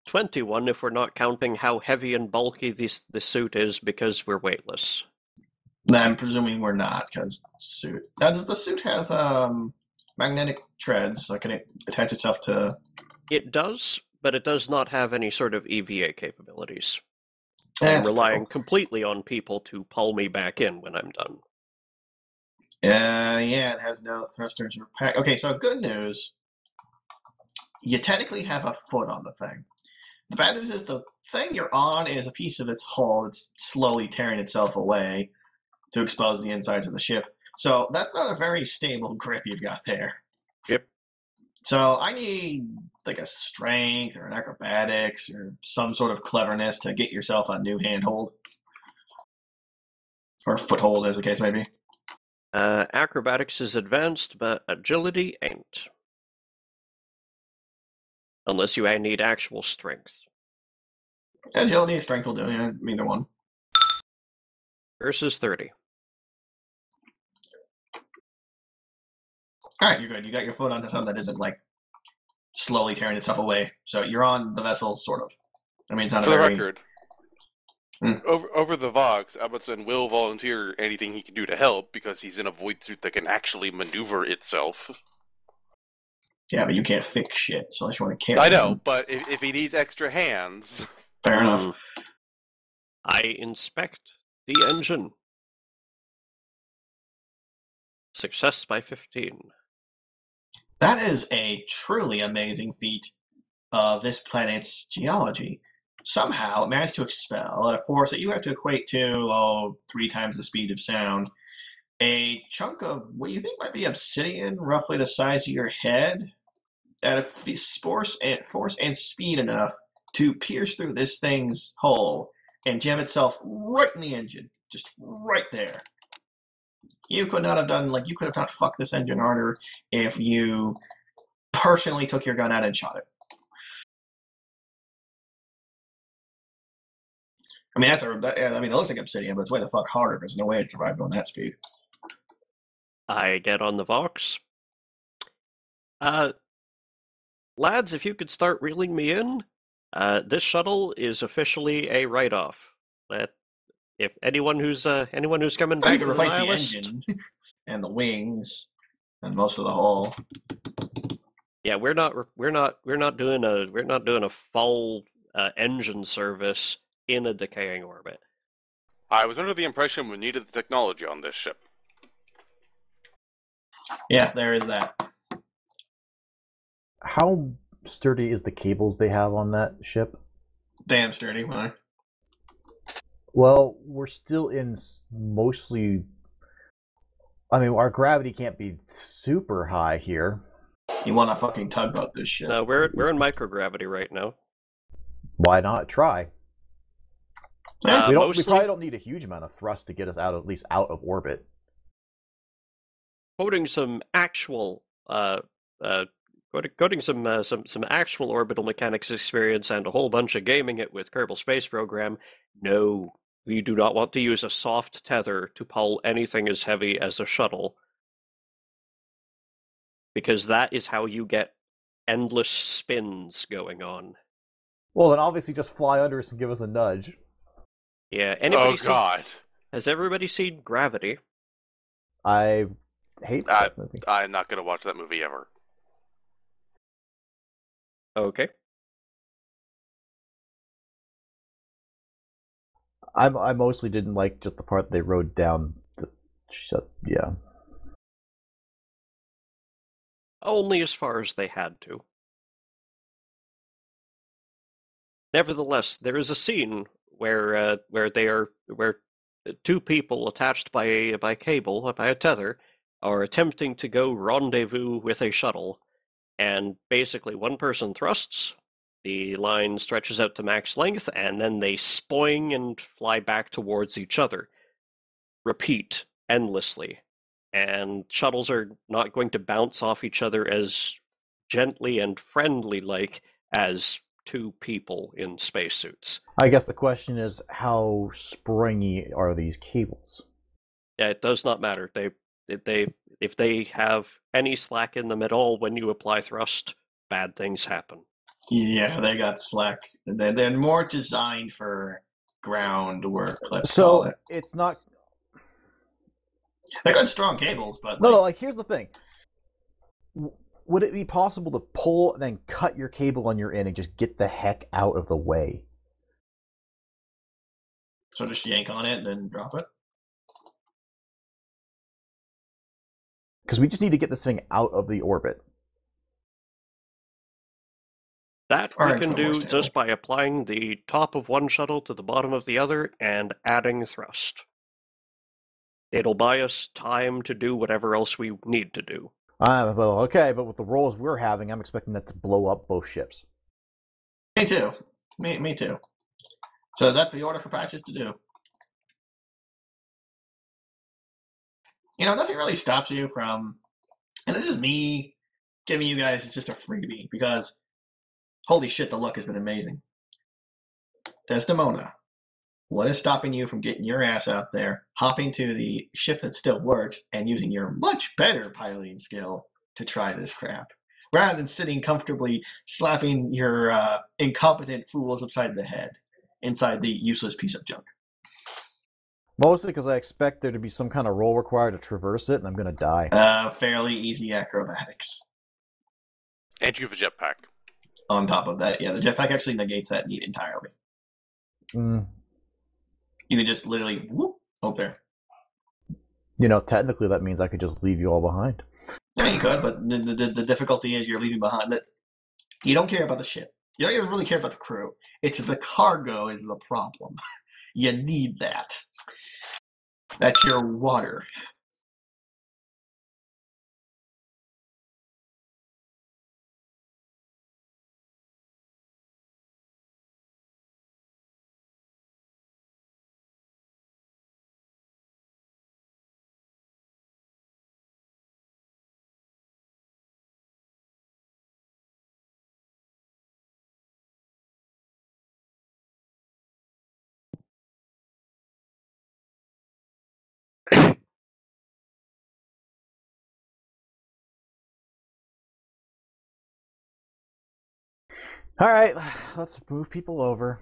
21 if we're not counting how heavy and bulky this suit is because we're weightless. I'm presuming we're not, because suit. Now, does the suit have magnetic treads? Like, can it attach itself to? It does, but it does not have any sort of EVA capabilities. I'm relying completely on people to pull me back in when I'm done. Yeah, it has no thrusters or pack. Okay, so good news. You technically have a foot on the thing. The bad news is the thing you're on is a piece of its hull that's slowly tearing itself away to expose the insides of the ship. So that's not a very stable grip you've got there. Yep. So I need like a strength or an acrobatics or some sort of cleverness to get yourself a new handhold. Or foothold, as the case may be. Acrobatics is advanced, but agility ain't. Unless you need actual strength. Agility or strength will do, yeah, either one. Versus 30. Alright, you're good. You got your foot onto something that isn't, like, slowly tearing itself away. So you're on the vessel, sort of. I mean, it's not For a the very... record, over the Vox, Amundsen will volunteer anything he can do to help because he's in a void suit that can actually maneuver itself. Yeah, but you can't fix shit, so unless you want to carry I know, him. but if he needs extra hands... Fair enough. I inspect the engine. Success by 15. That is a truly amazing feat of this planet's geology. Somehow it managed to expel, at a force that you have to equate to, 3 times the speed of sound, a chunk of what you think might be obsidian, roughly the size of your head, at a force and speed enough to pierce through this thing's hull and jam itself right in the engine, just right there. You could not have you could have not fucked this engine harder if you personally took your gun out and shot it. I mean, it looks like obsidian, but it's way the fuck harder. There's no way it survived on that speed. I get on the Vox. Lads, if you could start reeling me in, this shuttle is officially a write-off. If anyone who's coming back to from replace the Nihilist, engine and the wings and most of the hull. Yeah, we're not doing a full engine service in a decaying orbit. I was under the impression we needed the technology on this ship. Yeah, there is that. How sturdy is the cables they have on that ship? Damn sturdy, huh? Well, we're still in mostly... I mean, our gravity can't be super high here. You want to fucking tugboat this shit. No, we're in microgravity right now. Why not try? We Mostly, probably don't need a huge amount of thrust to get us at least out of orbit. quoting some actual quoting some actual orbital mechanics experience and a whole bunch of gaming it with Kerbal Space Program. No, we do not want to use a soft tether to pull anything as heavy as a shuttle, because that is how you get endless spins going on. Well, then obviously just fly under us and give us a nudge. Yeah. God! Has everybody seen Gravity? I hate that movie. I'm not going to watch that movie ever. Okay. I mostly didn't like just the part they rode down the yeah. Only as far as they had to. Nevertheless, there is a scene where two people attached by a cable, by a tether, are attempting to go rendezvous with a shuttle, and basically one person thrusts, the line stretches out to max length, and then they spoing and fly back towards each other. Repeat endlessly. And shuttles are not going to bounce off each other as gently and friendly-like as two people in spacesuits. I guess the question is, how springy are these cables? Yeah, it does not matter. If they have any slack in them at all when you apply thrust, bad things happen. Yeah, they got slack. They're more designed for ground work, let's So call it. it's not. They got strong cables, but No, like here's the thing. Would it be possible to pull and then cut your cable on your end and just get the heck out of the way? So just yank on it and then drop it? Because we just need to get this thing out of the orbit. That Or we can into a more do stable. just by applying the top of one shuttle to the bottom of the other and adding thrust. It'll buy us time to do whatever else we need to do. Well, okay, but with the rolls we're having, I'm expecting that to blow up both ships. Me too. Me too. So is that the order for patches to do? You know, nothing really stops you from, and this is me giving you guys it's just a freebie because holy shit, the luck has been amazing. Desdemona, what is stopping you from getting your ass out there, hopping to the ship that still works, and using your much better piloting skill to try this crap? Rather than sitting comfortably slapping your incompetent fools upside the head inside the useless piece of junk. Mostly because I expect there to be some kind of roll required to traverse it, and I'm going to die. Fairly easy acrobatics. And you have a jetpack. On top of that, yeah, the jetpack actually negates that need entirely. Mm. You can just literally whoop over there. You know, technically that means I could just leave you all behind. Yeah, you could, but the difficulty is you're leaving behind it. You don't care about the ship. You don't even really care about the crew. It's the cargo is the problem. You need that. That's your water. Alright, let's move people over.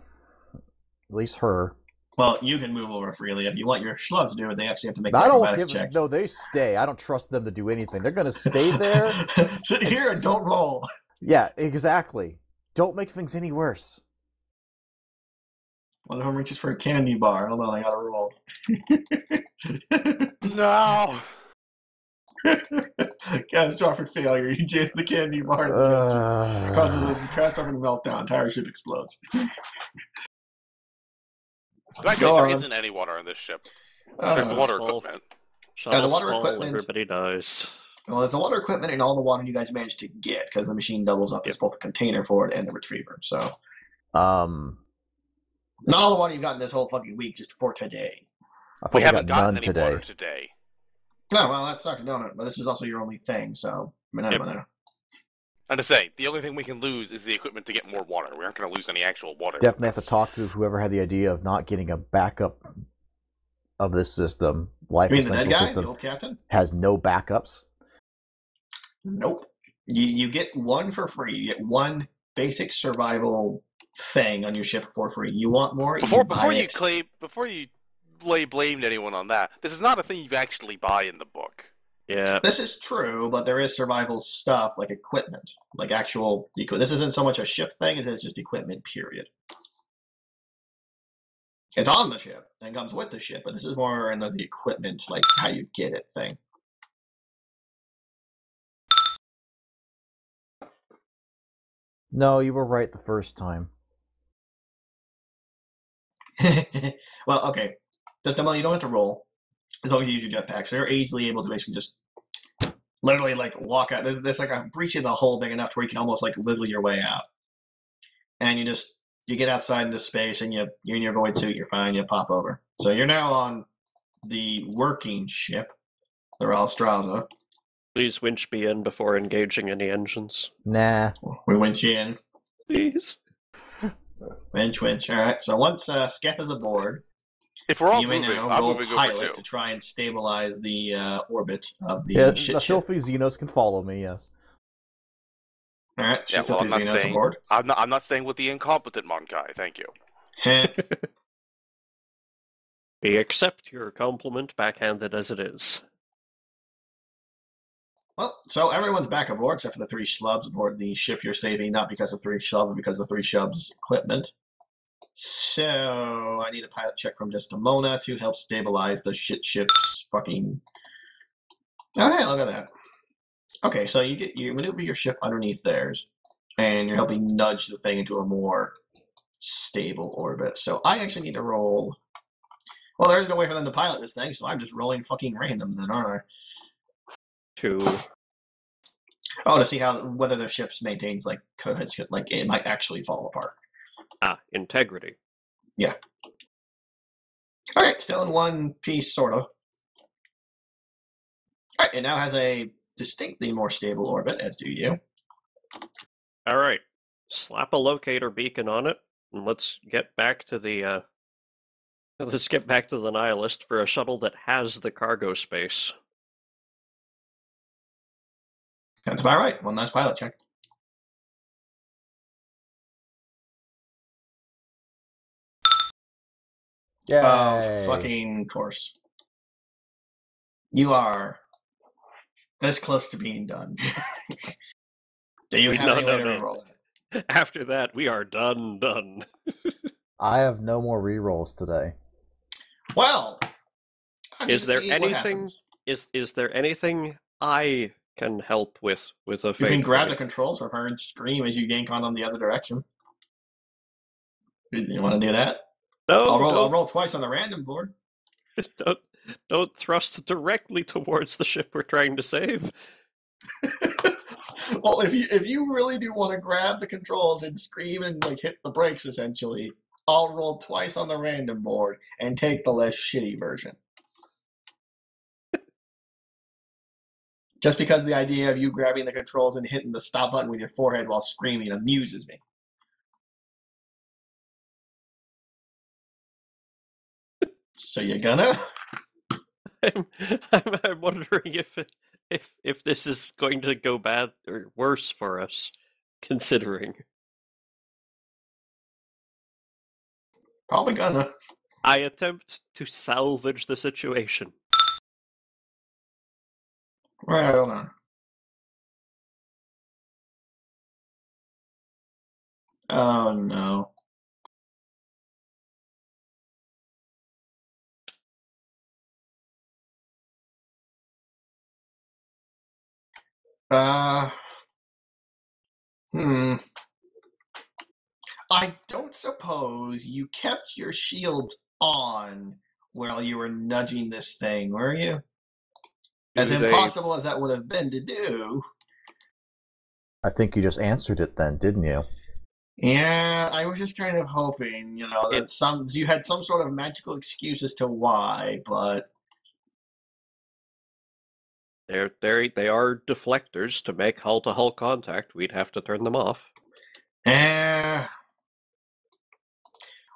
At least her. Well, you can move over freely. If you want your schlubs to do it, they actually have to make I don't acrobatics give checks. No, they stay. I don't trust them to do anything. They're going to stay there. Sit here and don't roll. Yeah, exactly. Don't make things any worse. One of them reaches for a candy bar. Hold on, I gotta roll. No! Catastrophic failure. You jam the candy bar in the engine. Causes a catastrophic meltdown. Entire ship explodes. Actually, there isn't any water on this ship. There's the water Well, equipment. Shuttles the water fall, equipment- everybody dies. Well, there's the water equipment and all the water you guys managed to get because the machine doubles up as both a container for it and the retriever. So, not all the water you've gotten this whole fucking week just for today. I thought We we haven't got gotten none any today. water today. No, well, that sucks, don't it? But this is also your only thing, so I Yep. don't know. And to say, the only thing we can lose is the equipment to get more water. We aren't going to lose any actual water. Definitely have to talk to whoever had the idea of not getting a backup of this system. Life You mean the dead Essential guy, the system old captain? has no backups. Nope. You get one for free. You get one basic survival thing on your ship for free. You want more? Before you lay blame to anyone on that, this is not a thing you actually buy in the book. Yeah. This is true, but there is survival stuff like equipment, like actual. This isn't so much a ship thing as it's just equipment. Period. It's on the ship and comes with the ship, but this is more in the equipment, like how you get it thing. No, you were right the first time. Well, okay. Desdemona, you don't have to roll as long as you use your jetpack. So you're easily able to basically just literally like walk out. There's like a breach in the hole big enough to where you can almost like wiggle your way out. And you get outside into space and you're in your void suit, you're fine, you pop over. So you're now on the working ship, the Ralstraza. Please winch me in before engaging any engines. Nah. We winch you in. Please. Winch. Alright, so once Sketh is aboard, If we're all you may moving, now I'm roll moving over pilot too. to try and stabilize the orbit of the Yeah, shit the ship. filthy Xenos can follow me, yes. Alright, Yeah, shift well, the I'm not Xenos staying. aboard. I'm not staying with the incompetent Monkai. Thank you. Heh. We accept your compliment, backhanded as it is. Well, so everyone's back aboard except for the 3 schlubs aboard the ship you're saving, not because of 3 schlubs, but because of 3 schlubs' equipment. So I need a pilot check from Desdemona to help stabilize the ship's fucking. Oh, hey, look at that. Okay, so you maneuver your ship underneath theirs, and you're helping nudge the thing into a more stable orbit. So I actually need to roll. Well, there's no way for them to pilot this thing, so I'm just rolling fucking random then, aren't I? To see whether the ship maintains like it might actually fall apart. Integrity. Yeah. All right, still in one piece, sort of. All right, it now has a distinctly more stable orbit, as do you. All right, slap a locator beacon on it, and let's get back to the Nihilist for a shuttle that has the cargo space. That's about right. One last pilot check. Yay! Of fucking course. You are this close to being done. Do you have any way to reroll that? After that, we are done. I have no more rerolls today. Well, is there anything? Is there anything I can help with a fate? You can grab the controls from her and scream as you yank on the other direction. You want to do that? No, I'll roll twice on the random board. Don't thrust directly towards the ship we're trying to save. Well, if you really do want to grab the controls and scream and like hit the brakes, essentially, I'll roll twice on the random board and take the less shitty version. Just because the idea of you grabbing the controls and hitting the stop button with your forehead while screaming amuses me. So you're gonna? I'm wondering if this is going to go bad or worse for us, considering. Probably gonna. I attempt to salvage the situation. Right, hold on. Oh no. I don't suppose you kept your shields on while you were nudging this thing, were you? As impossible as that would have been to do. I think you just answered it then, didn't you? Yeah, I was just kind of hoping, that you had some sort of magical excuse as to why, but they are deflectors. To make hull-to-hull contact, we'd have to turn them off.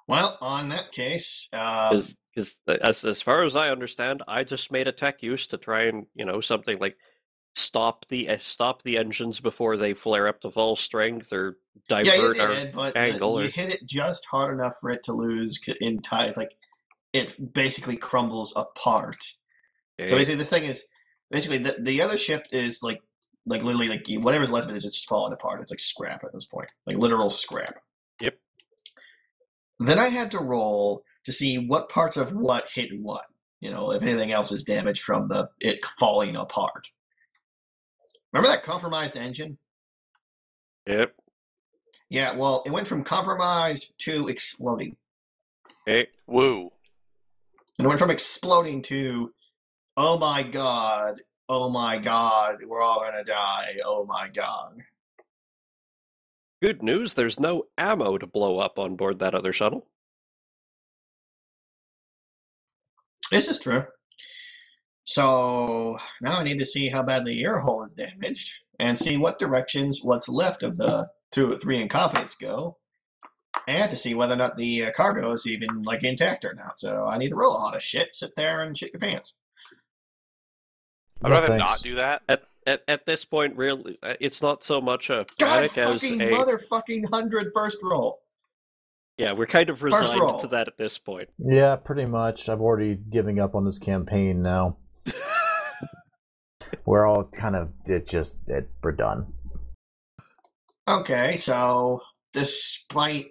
Well, on that case, because as far as I understand, I just made a tech use to try and something like stop the engines before they flare up to full strength or divert our angle. You hit it just hard enough for it to lose in time. Like it basically crumbles apart. Okay. So basically, this thing is the other ship is like literally like whatever's left of it is just falling apart. It's like scrap at this point, like literal scrap. Yep. Then I had to roll to see what parts of what hit what. If anything else is damaged from it falling apart. Remember that compromised engine? Yep. Yeah, well, it went from compromised to exploding. Hey, woo. And it went from exploding to, oh my god, we're all gonna die, oh my god. Good news, there's no ammo to blow up on board that other shuttle. This is true. So now I need to see how badly your hull is damaged and see what directions what's left of the 2 or 3 incompetents go, and to see whether or not the cargo is even intact or not. So I need to roll a lot of shit, sit there and shit your pants. I'd rather not do that. at this point, really, it's not so much a God panic as fucking a motherfucking 100 first roll. yeah. We're kind of First resigned roll. to that at this point. Yeah, pretty much. I've already giving up on this campaign now. We're all kind of we're done. Okay, so despite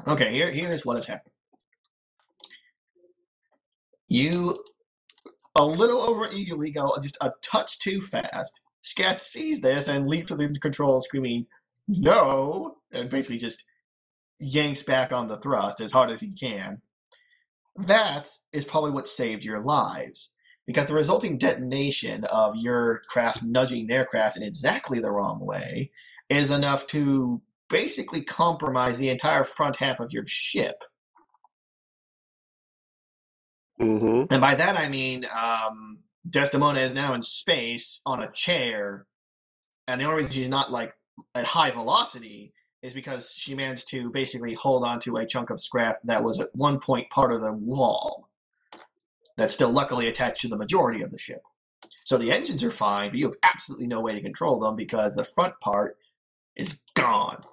here's what has happened. You a little over eagerly go just a touch too fast. Scat sees this and leaps to the control, screaming, "No!" and basically just yanks back on the thrust as hard as he can. That is probably what saved your lives, because the resulting detonation of your craft nudging their craft in exactly the wrong way is enough to basically compromise the entire front half of your ship. Mm-hmm. And by that I mean Desdemona is now in space on a chair, and the only reason she's not like at high velocity is because she managed to basically hold on to a chunk of scrap that was at one point part of the wall that's still luckily attached to the majority of the ship. So the engines are fine, but you have absolutely no way to control them because the front part is gone.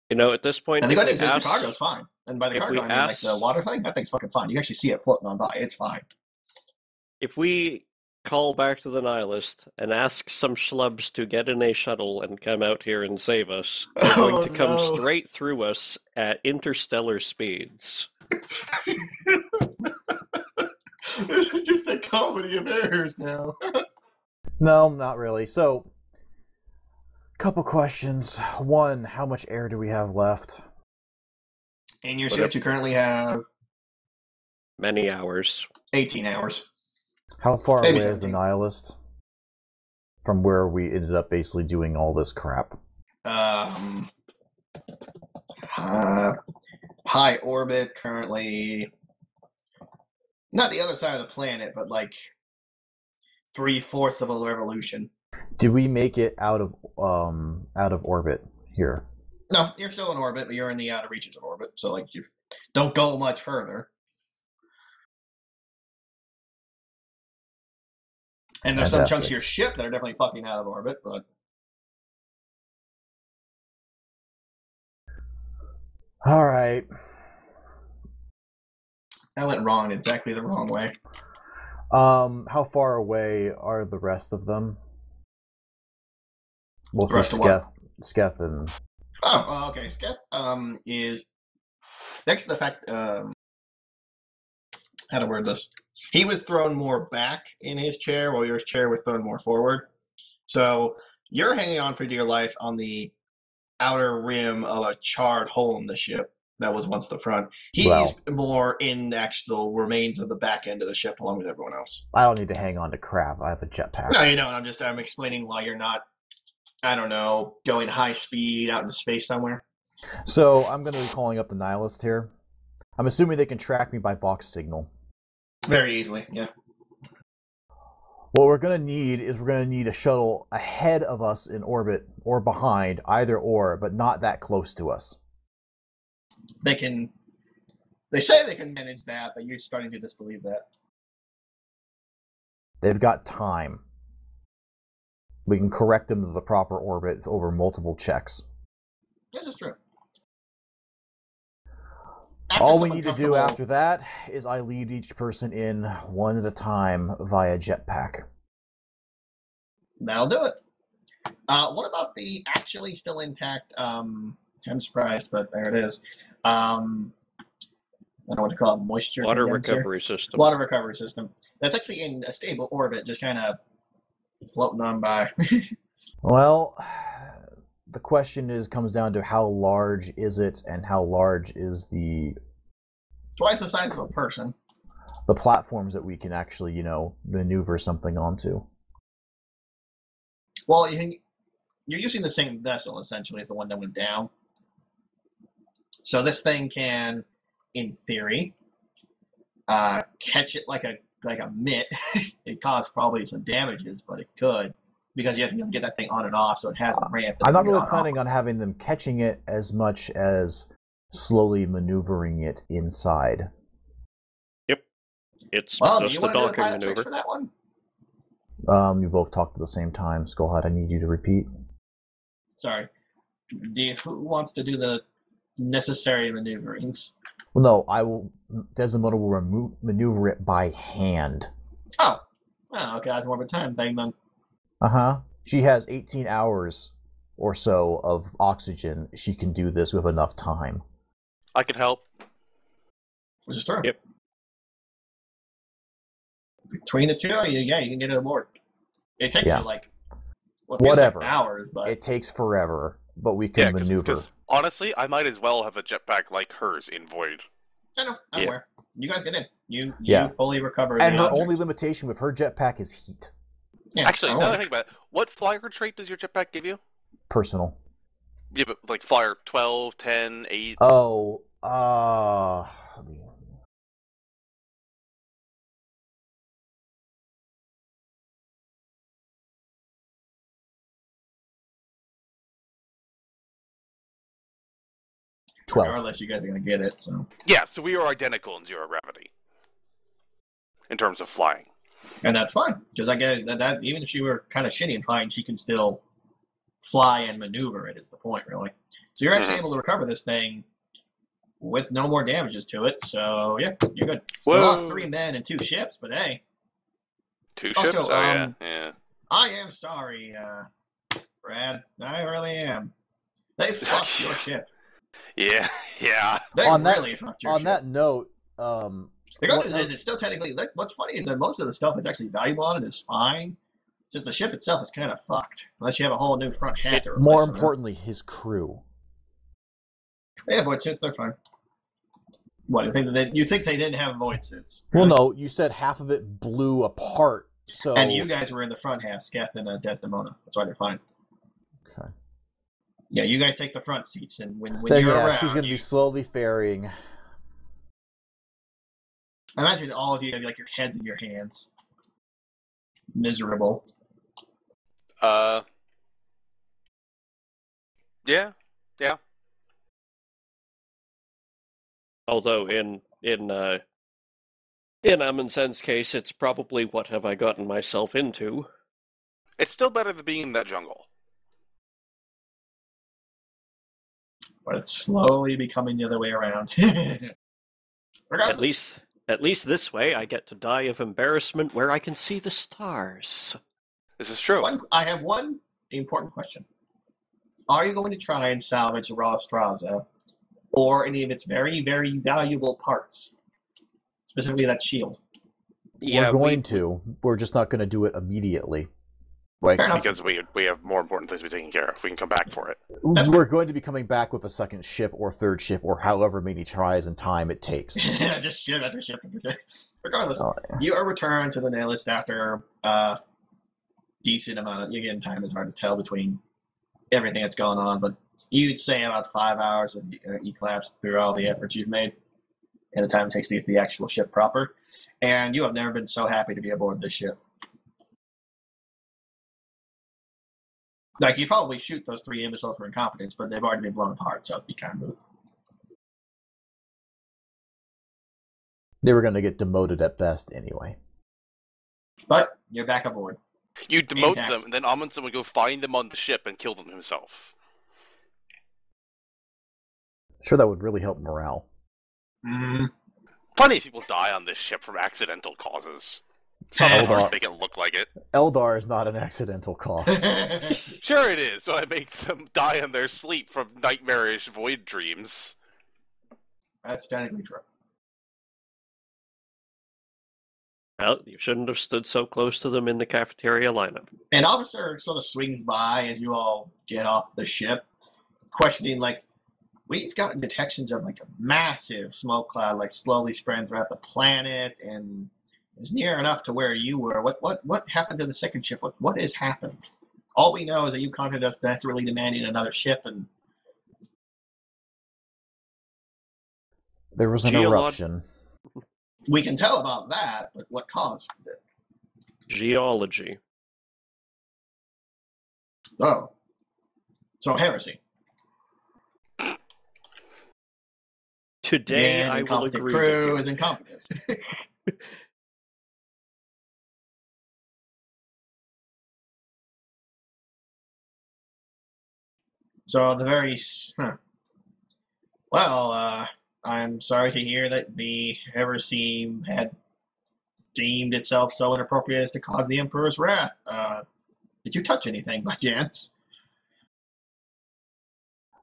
At this point, And the good news is the cargo's fine. And by the if cargo, we I mean like the water thing. That thing's fucking fine. You can actually see it floating on by. It's fine. if we call back to the Nihilist and ask some schlubs to get in a shuttle and come out here and save us, they're going to come straight through us at interstellar speeds. This is just a comedy of errors now. No, not really. So, couple questions. One, how much air do we have left? In your suit, you currently have many hours. 18 hours. How far Maybe away is the 17. Nihilist from where we ended up basically doing all this crap? High orbit, currently not the other side of the planet, but like 3/4 of a revolution. Did we make it out of orbit here? No, you're still in orbit, but you're in the outer reaches of orbit, so like you don't go much further. And there's some chunks of your ship that are definitely fucking out of orbit, but all right. that went wrong exactly the wrong way. How far away are the rest of them? Well, Sketh and... Oh, okay. Sketh is next to the fact. How to word this? He was thrown more back in his chair, while your chair was thrown more forward. So you're hanging on for dear life on the outer rim of a charred hole in the ship that was once the front. He's more in the actual remains of the back end of the ship, along with everyone else. I don't need to hang on to crap. I have a jetpack. No, you don't. I'm explaining why you're not, I don't know, going high speed out in space somewhere. So I'm going to be calling up the Nihilist here. I'm assuming they can track me by Vox signal. Very easily, yeah. What we're going to need is a shuttle ahead of us in orbit or behind, either or, but not that close to us. They say they can manage that, but you're starting to disbelieve that. They've got time. We can correct them to the proper orbit over multiple checks. This is true. All we need to do after that is I lead each person in one at a time via jetpack. That'll do it. What about the actually still intact, I'm surprised, but there it is. I don't know what to call it, moisture Water condenser? recovery system. Water recovery system. That's actually in a stable orbit, just kind of floating on by. Well, the question comes down to how large is it, and how large is twice the size of a person. The platforms that we can actually, maneuver something onto. Well, you're using the same vessel, essentially, as the one that went down. So this thing can, in theory, catch it like a mitt. It caused probably some damages, but it could, because you have to get that thing on and off, so it has a ramp. I'm not really planning on having them catching it as much as slowly maneuvering it inside. Yep. It's Well, do just you a want to do the docking pilot checks maneuver. for that one? You both talked at the same time. Skullhead, I need you to repeat. Sorry. Who wants to do the necessary maneuverings? Well, no, I will. Desdemona will maneuver it by hand. Oh, okay. That's more of a time thing then. She has 18 hours or so of oxygen. She can do this with enough time. I can help. Which is true. Yep. Between the two, you can get it aboard. It takes you like whatever hours, but it takes forever. But we can maneuver. Cause, honestly, I might as well have a jetpack like hers in Void. I know. I'm aware. You guys get in. You fully recover. And the her object. only limitation with her jetpack is heat. Yeah, Actually, now that I think about it, what flyer trait does your jetpack give you? Personal. Yeah, but like flyer 12, 10, 8. Oh, 12. Regardless, you guys are going to get it. So Yeah, so we are identical in zero gravity in terms of flying. And that's fine, because I guess that even if she were kind of shitty in flying, she can still fly and maneuver it, is the point, really. So you're actually able to recover this thing with no more damages to it, so yeah, you're good. Whoa. We lost 3 men and 2 ships, but hey. 2 Also, ships? Yeah. I am sorry, Brad. I really am. They fucked your ship. Yeah. They On that- really fucked your On ship. that note, The good news is it's still technically. What's funny is that most of the stuff that's actually valuable on it is fine. Just the ship itself is kind of fucked, unless you have a whole new front half to replace. more them. importantly, his crew. Yeah, void suits, they're fine. What, you think they didn't have void suits? Well, Really? no, you said half of it blew apart. So And you guys were in the front half, Sketh and Desdemona. That's why they're fine. Okay. Yeah, you guys take the front seats, and when Then, you're yeah, around, she's going to be slowly ferrying. I imagine all of you have like your heads in your hands, miserable. Yeah. Although in Amundsen's case, it's probably what have I gotten myself into. It's still better than being in that jungle. But it's slowly becoming the other way around. Regardless. At least this way, I get to die of embarrassment where I can see the stars. This is true. I have one important question. Are you going to try and salvage Raw Straza or any of its very, very valuable parts? Specifically that shield. Yeah, We're going to. We're just not going to do it immediately. Fair enough. Because we have more important things to be taken care of. We can come back for it. We're going to be coming back with a second ship or third ship or however many tries and time it takes. Just ship after ship after ship. Regardless, you are returned to the Nihilist after a decent amount of... Again, time is hard to tell between everything that's going on, but you'd say about 5 hours of eclipse through all the efforts you've made and the time it takes to get the actual ship proper. And you have never been so happy to be aboard this ship. Like, you probably shoot those 3 imbeciles for incompetence, but they've already been blown apart, so it'd be kind of moot. They were going to get demoted at best anyway. But you're back aboard. You demote them, and then Amundsen would go find them on the ship and kill them himself. Sure, that would really help morale. Funny if people die on this ship from accidental causes. Eldar. Make it look like it. Eldar is not an accidental cause. Sure it is, so I make them die in their sleep from nightmarish void dreams. That's technically true. Well, you shouldn't have stood so close to them in the cafeteria lineup. An officer sort of swings by as you all get off the ship, questioning, like, we've gotten detections of, like, a massive smoke cloud, like, slowly spreading throughout the planet, and it was near enough to where you were. What happened to the second ship? What has happened? All we know is that you contacted us desperately demanding another ship, and... There was an eruption. We can tell about that, but what caused it? Geology. Oh. So heresy. Today, And I will incompetent agree crew with is incompetence. So the very well, I'm sorry to hear that the Everseam had deemed itself so inappropriate as to cause the Emperor's wrath. Did you touch anything by chance?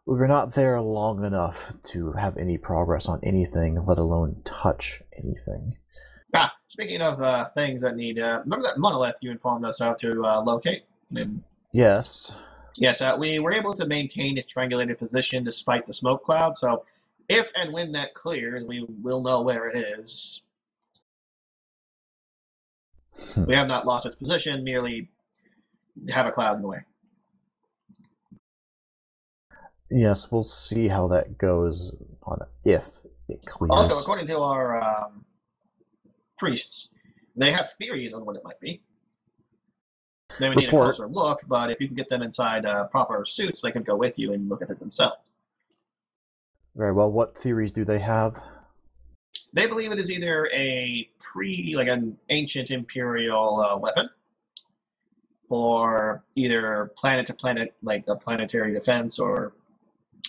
We were not there long enough to have any progress on anything, let alone touch anything. Speaking of things that need, remember that monolith you informed us how to locate? Yes. Yes, we were able to maintain its triangulated position despite the smoke cloud. So, if and when that clears, we will know where it is. We have not lost its position; merely have a cloud in the way. Yes, we'll see how that goes on if it clears. Also, according to our priests, they have theories on what it might be. They would need a closer look, but if you can get them inside proper suits, they could go with you and look at it themselves. Very well. What theories do they have? They believe it is either like an ancient imperial weapon for either planet to planet, like a planetary defense, or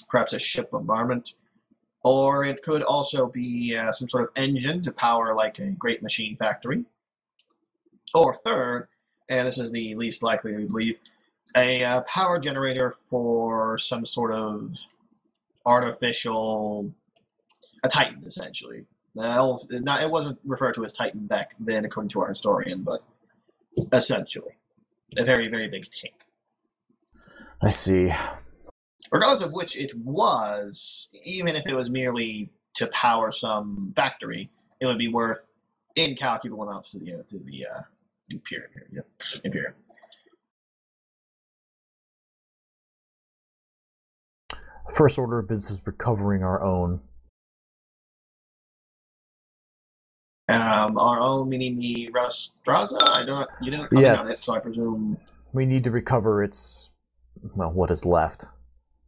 perhaps a ship bombardment. Or it could also be some sort of engine to power like a great machine factory. Or third, and this is the least likely we believe, a power generator for some sort of artificial, a Titan, essentially. It wasn't referred to as Titan back then, according to our historian, but essentially. A very, very big tank. I see. Regardless of which it was, even if it was merely to power some factory, it would be worth incalculable amounts to the Imperium. Yep, Imperium. First order of business recovering our own. Our own, meaning the Rastraza? You didn't comment on it, so I presume... We need to recover its, well, what is left.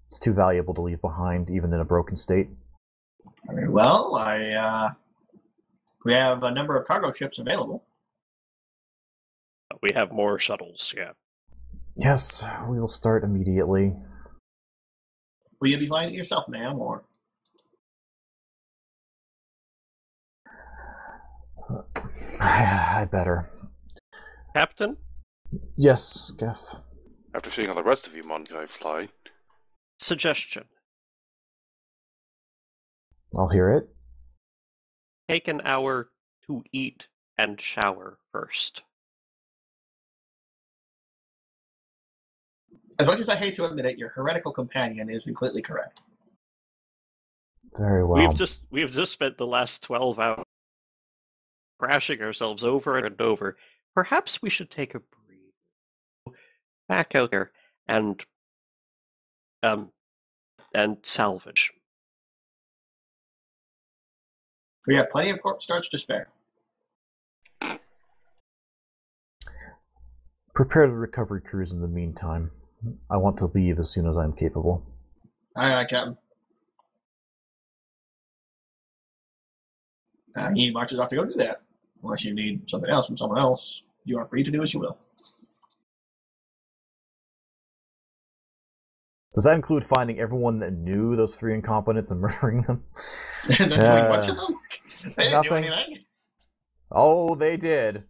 It's too valuable to leave behind, even in a broken state. Very well. We have a number of cargo ships available. We have more shuttles, yeah. Yes, we will start immediately. Will you be flying it yourself, ma'am, or...? I better. Captain? Yes, Geff. After seeing how the rest of you Monkai fly. Suggestion. I'll hear it. Take an hour to eat and shower first. As much as I hate to admit it, your heretical companion is completely correct. Very well. We've just spent the last 12 hours crashing ourselves over and over. Perhaps we should take a breather. Back out there and salvage. We have plenty of corpse starch to spare. Prepare the recovery crews in the meantime. I want to leave as soon as I'm capable. Aye, Captain. He marches off to go do that. Unless you need something else from someone else, you are free to do as you will. Does that include finding everyone that knew those three incompetents and murdering them? And then doing what to them? They didn't do Nothing. anything. Oh, they did.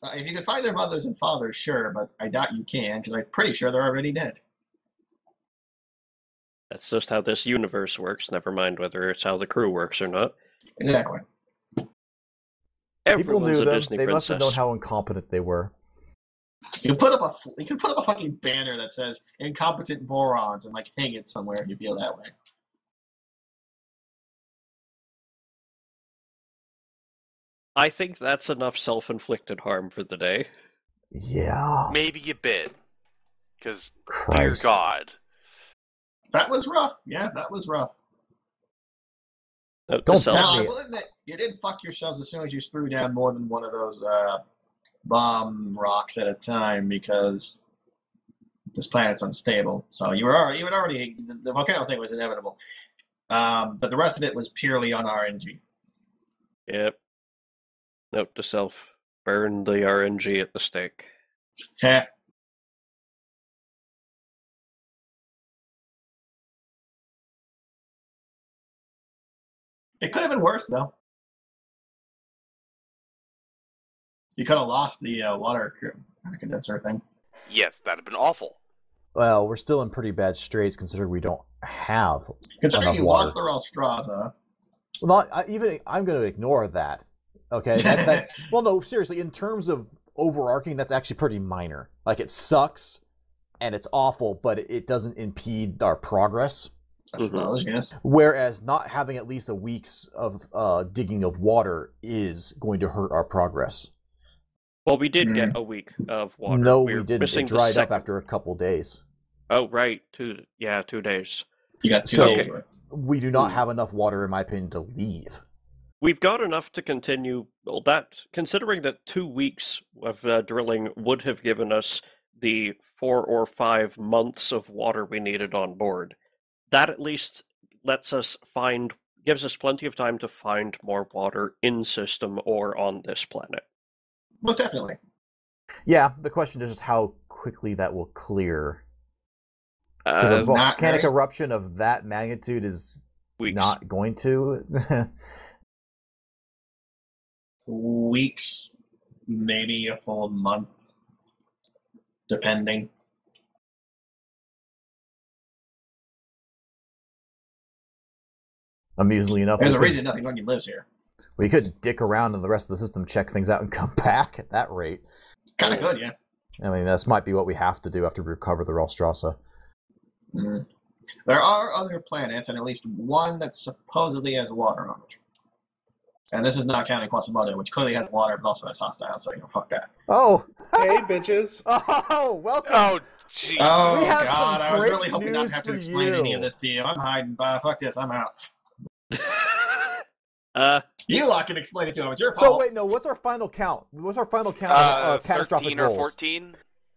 If you could find their mothers and fathers, sure, but I doubt you can, because I'm pretty sure they're already dead. That's just how this universe works, never mind whether it's how the crew works or not. Exactly. People knew them. Disney They princess. must have known how incompetent they were. You can put up a fucking banner that says "incompetent morons" and like hang it somewhere if you feel that way. I think that's enough self-inflicted harm for the day. Yeah. Maybe a bit. Because, dear Christ. God. That was rough. Yeah, that was rough. Note Don't to self, tell Now, I me. will admit, you did fuck yourselves as soon as you threw down more than one of those bomb rocks at a time, because this planet's unstable. So you were already the volcano thing was inevitable. But the rest of it was purely on RNG. Yep. Note to self, burn the RNG at the stake. Heh. It could have been worse, though. You could have lost the water condenser thing. Yes, that'd have been awful. Well, we're still in pretty bad straits considering we don't have Considering enough you water. lost the Rostraza. Well, I'm going to ignore that. Okay, that's well, no, seriously. In terms of overarching, that's actually pretty minor. Like, it sucks and it's awful, but it doesn't impede our progress. I suppose, yes. Whereas not having at least a week's of digging of water is going to hurt our progress. Well, we did get a week of water. No, we didn't. It dried up second. after a couple days. Oh, right. 2 days. You got 2 So- days worth. We do not have enough water, in my opinion, to leave. We've got enough to continue. Well, considering that 2 weeks of drilling would have given us the 4 or 5 months of water we needed on board, that at least gives us plenty of time to find more water in system or on this planet. Most definitely. Yeah, the question is just how quickly that will clear. Because a Not volcanic very- eruption of that magnitude is Weeks. not going to. Weeks, maybe a full month, depending. Amusingly enough, There's a reason nothing fucking lives here. we could dick around in the rest of the system, check things out, and come back at that rate. Kind of good, yeah. I mean, this might be what we have to do after we recover the Rostraza. Mm. There are other planets, and at least one that supposedly has water on it. And this is not counting Quasimodo, which clearly has water, but also has hostile, so, fuck that. Oh! Hey, bitches. Oh, welcome! Oh, jeez. Oh, We have God, some I was great really hoping not news to have to for explain you. any of this to you. I'm hiding. Fuck this, I'm out. uh, You lot can explain it to him, it's your So fault. wait, no. What's our final count? What's our final count of catastrophic 13 or rolls? 14?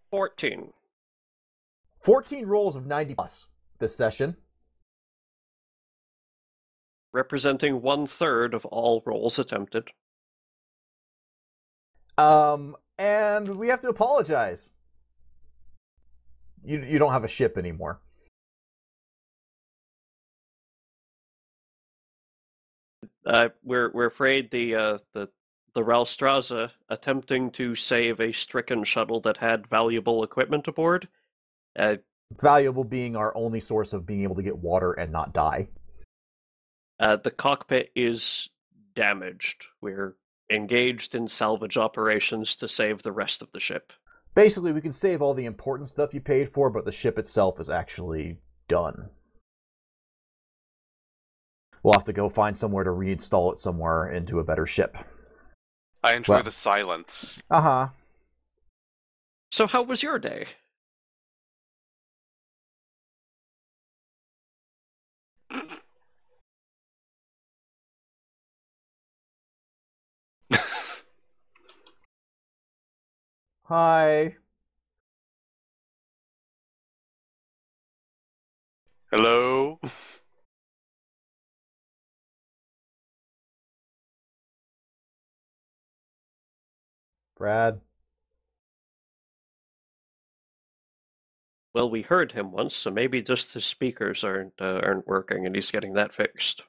14. 14 rolls of 90 plus this session. Representing 1/3 of all rolls attempted. And we have to apologize. You don't have a ship anymore. We're afraid the Ralstraza, attempting to save a stricken shuttle that had valuable equipment aboard, Valuable being our only source of being able to get water and not die. the cockpit is damaged. We're engaged in salvage operations to save the rest of the ship. Basically, we can save all the important stuff you paid for, but the ship itself is actually done. We'll have to go find somewhere to reinstall it somewhere into a better ship. I enjoy Well- the silence. Uh-huh. So how was your day? Hi. Hello? Brad. Well, we heard him once, so maybe just his speakers aren't working, and he's getting that fixed.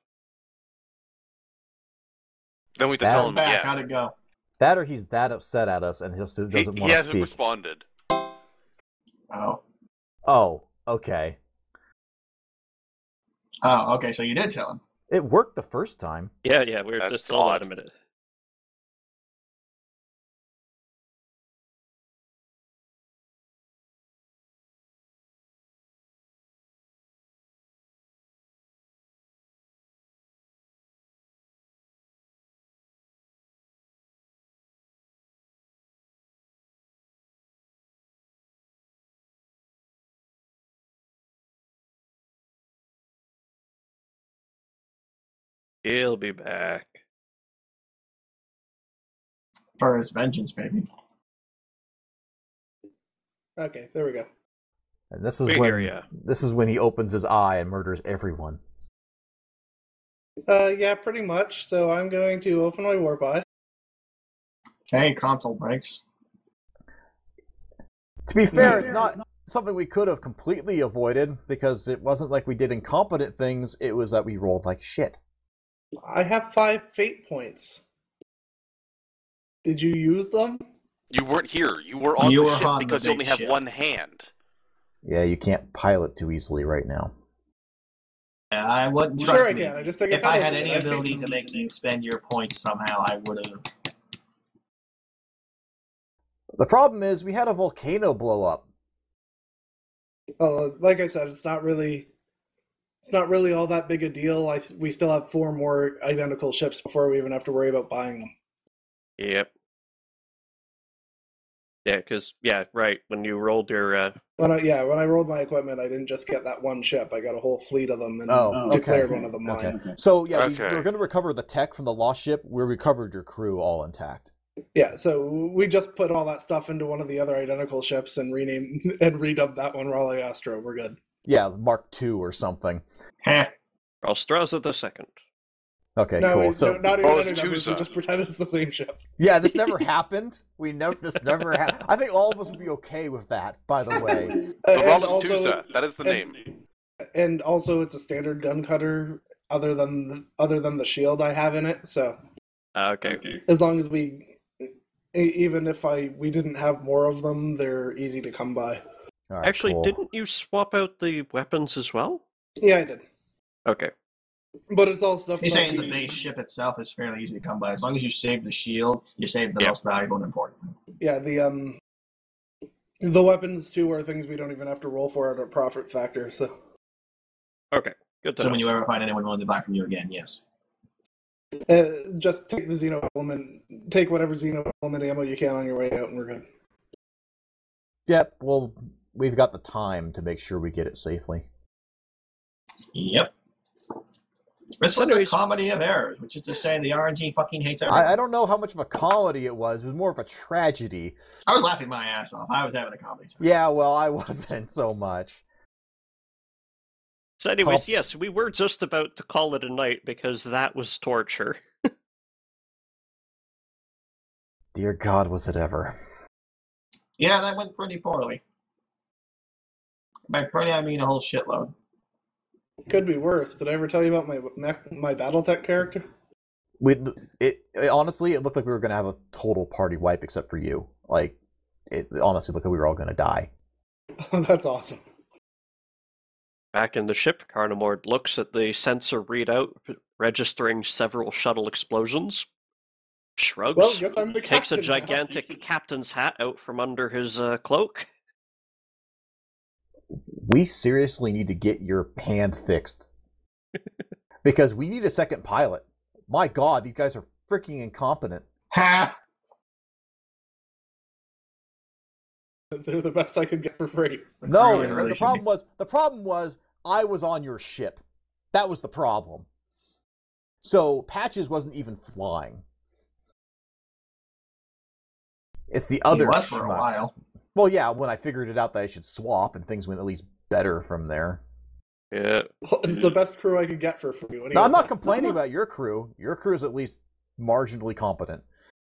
Then we have to That- tell I'm him, back, yeah. how'd it go? That or he's that upset at us and just doesn't He want to hasn't speak. responded. Oh. Oh, okay. Oh, okay, so you did tell him. It worked the first time. Yeah, we're That's just hold on odd. a minute. He'll be back. For his vengeance, baby. Okay, there we go. And this is We when hear ya. this is when he opens his eye and murders everyone. Yeah, pretty much. So I'm going to open my warp eye. Hey, console breaks. To be fair, it's not something we could have completely avoided because it wasn't like we did incompetent things, it was that we rolled like shit. I have 5 fate points. Did you use them? You weren't here. You were on You the were ship on the because you big only have ship. one hand. Yeah, you can't pilot too easily right now. Yeah, I wouldn't Sure trust I me. can. I just think If I had pedals any it. ability to make you spend your points somehow, I would have. The problem is we had a volcano blow up. Like I said, it's not really all that big a deal. We still have 4 more identical ships before we even have to worry about buying them. Yep. Yeah, because right. When you rolled your When I rolled my equipment, I didn't just get that one ship. I got a whole fleet of them and Oh, declared okay. one of them mine. Okay. So yeah, we Okay. were going to recover the tech from the lost ship. We recovered your crew all intact. Yeah, so we just put all that stuff into one of the other identical ships and renamed and redubbed that one Raleigh Astro. We're good. Yeah, Mark II or something. Heh. Austraza the Second. Okay, No, cool. So not even it's any numbers. We Tusa. just pretend it's the same ship. yeah, this never happened. This never happened. I think all of us would be okay with that. By the way, The And Wallace also- Tusa. That is the name. And also, it's a standard gun cutter, other than the shield I have in it. So Okay. as long as even if we didn't have more of them, they're easy to come by. all right, Actually, cool. didn't you swap out the weapons as well? Yeah, I did. Okay. But it's all stuff. He's that saying the we- base ship itself is fairly easy to come by. As long as you save the shield, you save the Yep. most valuable and important thing. Yeah, the weapons too are things we don't even have to roll for at our profit factor. So Okay. Good to So know. when you ever find anyone willing to buy from you again, yes. just take the Xeno element, take whatever Xeno element ammo you can on your way out, and we're good. Yep. Well, we've got the time to make sure we get it safely. Yep. This So was a anyways- comedy of errors, which is to say the RNG fucking hates everyone. I don't know how much of a comedy it was. It was more of a tragedy. I was laughing my ass off. I was having a comedy time. Yeah, well, I wasn't so much. So anyways, yes, we were just about to call it a night because that was torture. Dear God, was it ever? Yeah, that went pretty poorly. By pretty, I mean a whole shitload. Could be worse. Did I ever tell you about my BattleTech character? Honestly, it looked like we were going to have a total party wipe except for you. Like, it honestly looked like we were all going to die. That's awesome. Back in the ship, Carnamord looks at the sensor readout, registering several shuttle explosions. Shrugs. Well, guess I'm the Takes a captain now. gigantic captain's hat out from under his cloak. We seriously need to get your hand fixed. Because we need a second pilot. My God, these guys are freaking incompetent. Ha! They're the best I could get for free. No, Really, really the problem was I was on your ship. That was the problem. So Patches wasn't even flying. It's the other was for a schmucks. while. Well, yeah, when I figured it out that I should swap and things went at least better from there. Yeah. It's the best crew I could get for free. What do No, you I'm not want? complaining about your crew. Your crew is at least marginally competent.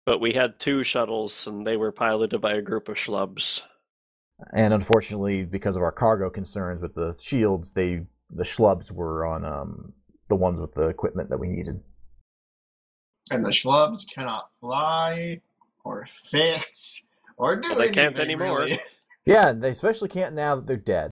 But we had 2 shuttles, and they were piloted by a group of schlubs. And unfortunately, because of our cargo concerns with the shields, the schlubs were on the ones with the equipment that we needed. And the schlubs cannot fly, or fix, or do Well, they can't anything, anymore. really. Yeah, they especially can't now that they're dead.